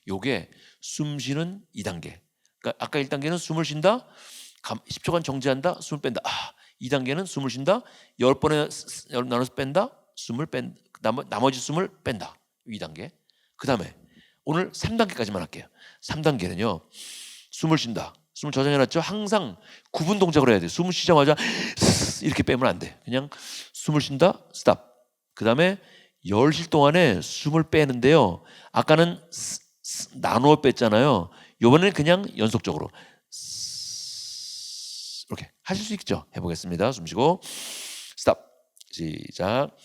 요게 숨 쉬는 2단계. 그러니까 아까 1단계는 숨을 쉰다. 10초간 정지한다. 숨을 뺀다. 2단계는 숨을 쉰다. 10번에 나눠서 뺀다. 숨을 나머지 숨을 뺀다. 2단계. 그다음에 오늘 3단계까지만 할게요. 3단계는요. 숨을 쉰다. 숨을 저장해놨죠. 항상 구분 동작을 해야 돼. 숨을 쉬자마자 이렇게 빼면 안 돼. 그냥 숨을 쉰다. 스탑. 그다음에 10실 동안에 숨을 빼는데요. 아까는 나누어 뺐잖아요. 이번에는 그냥 연속적으로 이렇게 하실 수 있죠. 해보겠습니다. 숨 쉬고 스탑. 시작.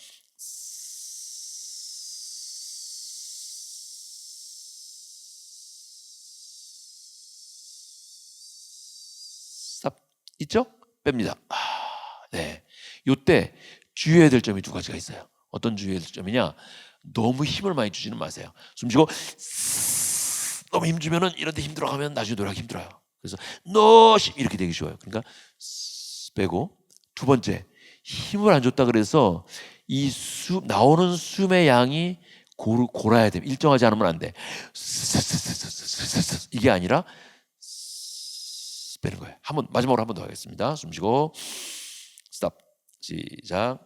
스탑. 있죠? 뺍니다. 네. 요때 주의해야 될 점이 두 가지가 있어요. 어떤 주의해야 될 점이냐? 너무 힘을 많이 주지는 마세요. 숨 쉬고 너무 힘 주면은 이런 데 힘들어가면 나중에 노래하기 힘들어요. 그래서 이렇게 되기 쉬워요. 그러니까 빼고, 두 번째, 힘을 안 줬다 그래서 이 나오는 숨의 양이 골아야 돼. 일정하지 않으면 안 돼. 이게 아니라 빼는 거예요. 마지막으로 한 번 더 하겠습니다. 숨 쉬고 스탑. 시작.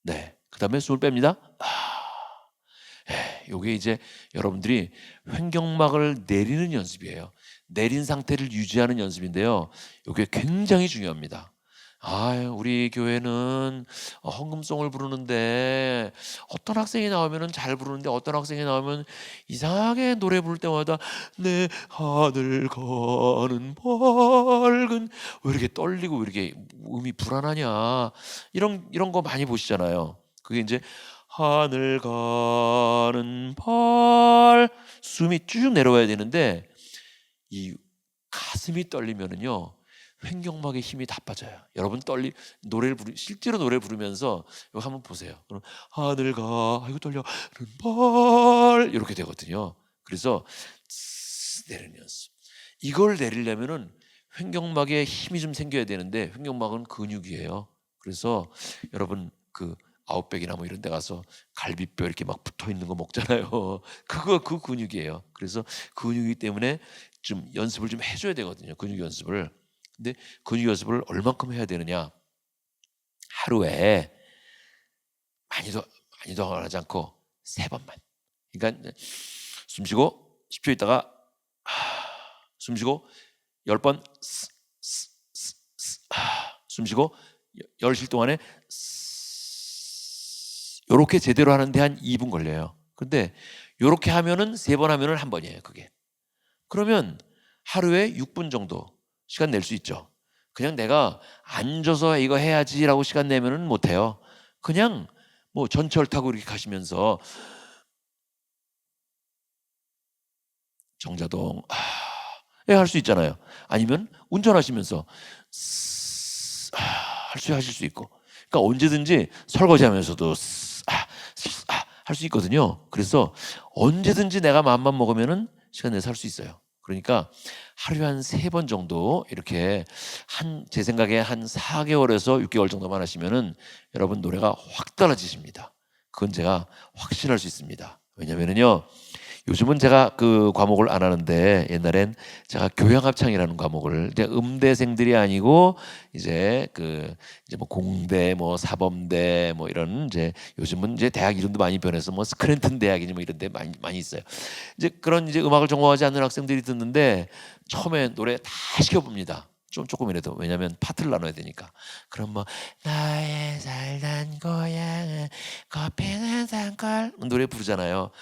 네. 그다음에 숨을 뺍니다. 요게 이제 여러분들이 횡격막을 내리는 연습이에요. 내린 상태를 유지하는 연습인데요. 요게 굉장히 중요합니다. 우리 교회는 헌금송을 부르는데 어떤 학생이 나오면 잘 부르는데 어떤 학생이 나오면 이상하게 노래 부를 때마다 내 하늘 가는 밝은 왜 이렇게 떨리고 왜 이렇게 음이 불안하냐 이런 거 많이 보시잖아요. 그게 이제 하늘 가는 숨이 쭉 내려와야 되는데 이 가슴이 떨리면은요. 횡격막의 힘이 다 빠져요. 여러분 실제로 노래 부르면서 이거 한번 보세요. 그럼 하늘 가 이거 떨려 이렇게 되거든요. 그래서 내리는 연습. 이걸 내리려면은 횡격막에 힘이 좀 생겨야 되는데 횡격막은 근육이에요. 그래서 여러분 그 아웃백이나 뭐 이런 데 가서 갈비뼈 이렇게 막 붙어 있는 거 먹잖아요. 그 근육이에요. 그래서 근육이기 때문에 좀 연습을 좀 해줘야 되거든요. 근육 연습을. 근데 근육 연습을 얼만큼 해야 되느냐? 하루에 많이도 하지 않고 3번만. 그러니까 숨 쉬고 10초 있다가 숨 쉬고 10번 숨 쉬고 10실 동안에 요렇게 제대로 하는데 한 2분 걸려요. 근데 요렇게 하면은 3번 하면은 1번이에요. 그게. 그러면 하루에 6분 정도 시간 낼 수 있죠. 그냥 내가 앉아서 이거 해야지라고 시간 내면은 못 해요. 그냥 뭐 전철 타고 이렇게 가시면서 정자동 할 수 있잖아요. 아니면 운전하시면서 하실 수 있고. 그러니까 언제든지 설거지하면서도 할 수 있거든요. 그래서 언제든지 내가 마음만 먹으면은 시간 내서 할 수 있어요. 그러니까 하루에 한 3번 정도 이렇게 제 생각에 한 4개월에서 6개월 정도만 하시면은 여러분 노래가 확 달라지십니다. 그건 제가 확신할 수 있습니다. 왜냐면은요. 요즘은 제가 그 과목을 안 하는데 옛날엔 제가 교향합창이라는 과목을 이제 음대생들이 아니고 이제 이제 뭐 공대 뭐 사범대 뭐 이런 이제 요즘은 이제 대학 이름도 많이 변해서 뭐 스크랜튼 대학이니 뭐 이런 데 많이 있어요. 이제 그런 이제 음악을 전공하지 않는 학생들이 듣는데 처음에 노래 다 시켜봅니다. 조금이라도. 왜냐하면 파트를 나눠야 되니까. 그럼 뭐 나의 살던 고향은 커피는 산걸 노래 부르잖아요.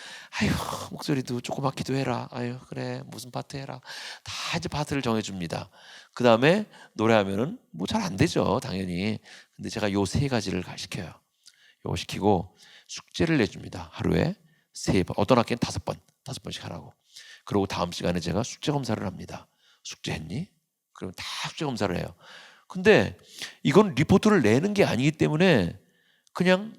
아유 목소리도 조그맣기도 해라. 아유 그래 무슨 파트 해라. 다 이제 파트를 정해줍니다. 그 다음에 노래하면은 뭐 잘 안 되죠 당연히. 근데 제가 요 3가지를 시켜요. 요거 시키고 숙제를 내줍니다. 하루에 3번, 어떤 학기는 5번, 5번씩 하라고. 그리고 다음 시간에 제가 숙제 검사를 합니다. 숙제했니? 그러면 다 숙제 검사를 해요. 근데 이건 리포트를 내는 게 아니기 때문에 그냥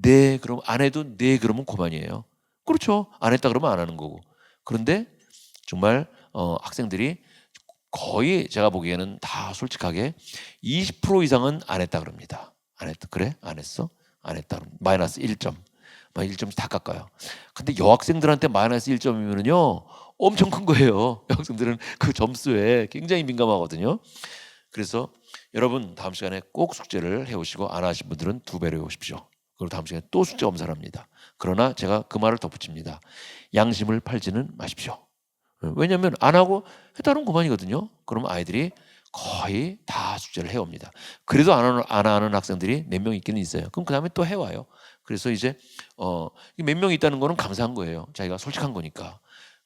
네 그럼 안 해도 네 그러면 그만이에요. 그렇죠. 안 했다 그러면 안 하는 거고. 그런데 정말 학생들이 거의 제가 보기에는 다 솔직하게 20% 이상은 안 했다 그럽니다. 안 했다. 그래? 안 했어? 안 했다. 그럼 마이너스 1점. 1점씩 다 깎아요. 근데 여학생들한테 마이너스 1점이면은요 엄청 큰 거예요. 여학생들은 그 점수에 굉장히 민감하거든요. 그래서 여러분 다음 시간에 꼭 숙제를 해오시고 안 하신 분들은 2배로 해오십시오. 그리고 다음 시간에 또 숙제 검사를 합니다. 그러나 제가 그 말을 덧붙입니다. 양심을 팔지는 마십시오. 왜냐하면 안 하고 했다는 그만이거든요. 그럼 아이들이 거의 다 숙제를 해옵니다. 그래도 안 하는 학생들이 몇 명 있기는 있어요. 그럼 그 다음에 또 해와요. 그래서 이제 몇 명 있다는 거는 감사한 거예요. 자기가 솔직한 거니까.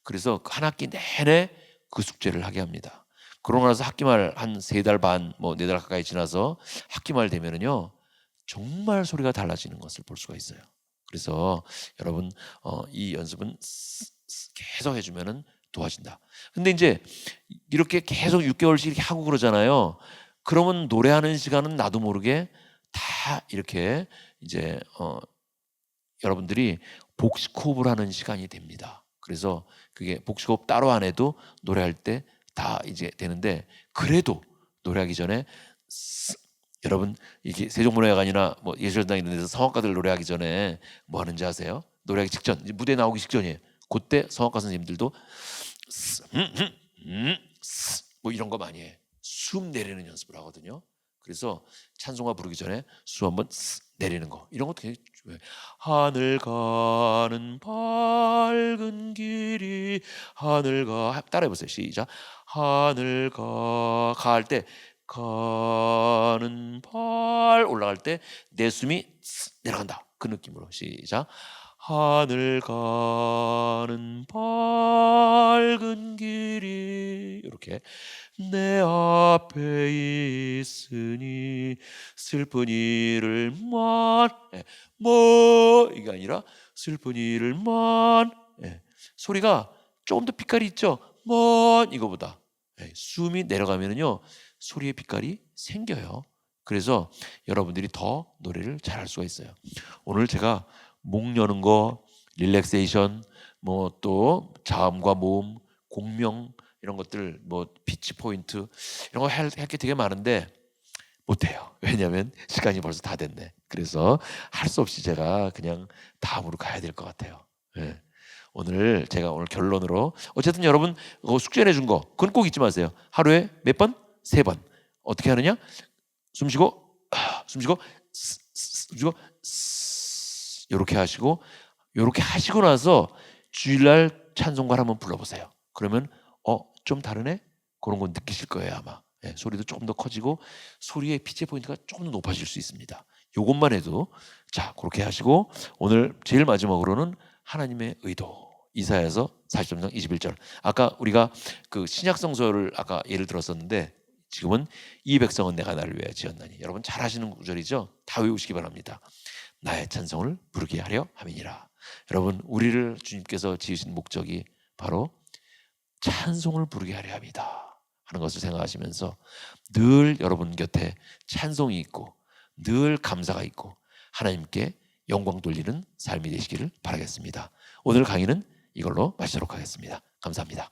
그래서 한 학기 내내 그 숙제를 하게 합니다. 그러고 나서 학기말 한 3달 반, 뭐 4달 가까이 지나서 학기말 되면은요 정말 소리가 달라지는 것을 볼 수가 있어요. 그래서 여러분 이 연습은 계속 해주면은 도와진다. 근데 이제 이렇게 계속 6개월씩 이렇게 하고 그러잖아요. 그러면 노래하는 시간은 나도 모르게 다 이렇게 이제 여러분들이 복식호흡을 하는 시간이 됩니다. 그래서 그게 복식호흡 따로 안 해도 노래할 때 다 이제 되는데 그래도 노래하기 전에 여러분 이게 세종문화회관이나 뭐 예술전당 이런 데서 성악가들 노래하기 전에 뭐 하는지 아세요? 노래하기 직전 이제 무대 나오기 직전이에요. 그때 성악가 선생님들도 뭐 이런 거 많이 해. 숨 내리는 연습을 하거든요. 그래서 찬송가 부르기 전에 숨 한번 내리는 거 이런 것도 되게 중요해요. 하늘 가는 밝은 길이 하늘 따라해보세요. 시작. 하늘 가할 때 가는 올라갈 때 내 숨이 내려간다. 그 느낌으로 시작. 하늘 가는 밝은 길이 이렇게 내 앞에 있으니 슬픈 일을만 뭐 이게 아니라 슬픈 일을만 소리가 조금 더 빛깔이 있죠. 먼 이거보다 숨이 내려가면은요 소리의 빛깔이 생겨요. 그래서 여러분들이 더 노래를 잘할 수가 있어요. 오늘 제가 목 여는 거, 릴렉세이션, 뭐 또 자음과 모음, 공명 이런 것들, 뭐 피치 포인트 이런 거 할 게 되게 많은데 못해요. 왜냐하면 시간이 벌써 다 됐네. 그래서 할 수 없이 제가 그냥 다음으로 가야 될 것 같아요. 네. 제가 오늘 결론으로 어쨌든 여러분 숙제 내준 거 그건 꼭 잊지 마세요. 하루에 몇 번? 3번. 어떻게 하느냐? 숨 쉬고 숨 쉬고 숨 쉬고 이렇게 하시고 이렇게 하시고 나서 주일날 찬송가를 한번 불러보세요. 그러면 좀 다르네? 그런 건 느끼실 거예요 아마. 소리도 조금 더 커지고 소리의 피치 포인트가 조금 더 높아질 수 있습니다. 이것만 해도 자 그렇게 하시고 오늘 제일 마지막으로는 하나님의 의도 이사야서 40장 21절. 아까 우리가 그 신약 성서를 아까 예를 들었었는데 지금은 이 백성은 내가 나를 위하여 지었나니. 여러분 잘 아시는 구절이죠? 다 외우시기 바랍니다. 나의 찬송을 부르게 하려 함이니라. 여러분 우리를 주님께서 지으신 목적이 바로 찬송을 부르게 하려 함이다 하는 것을 생각하시면서 늘 여러분 곁에 찬송이 있고 늘 감사가 있고 하나님께 영광 돌리는 삶이 되시기를 바라겠습니다. 오늘 강의는 이걸로 마치도록 하겠습니다. 감사합니다.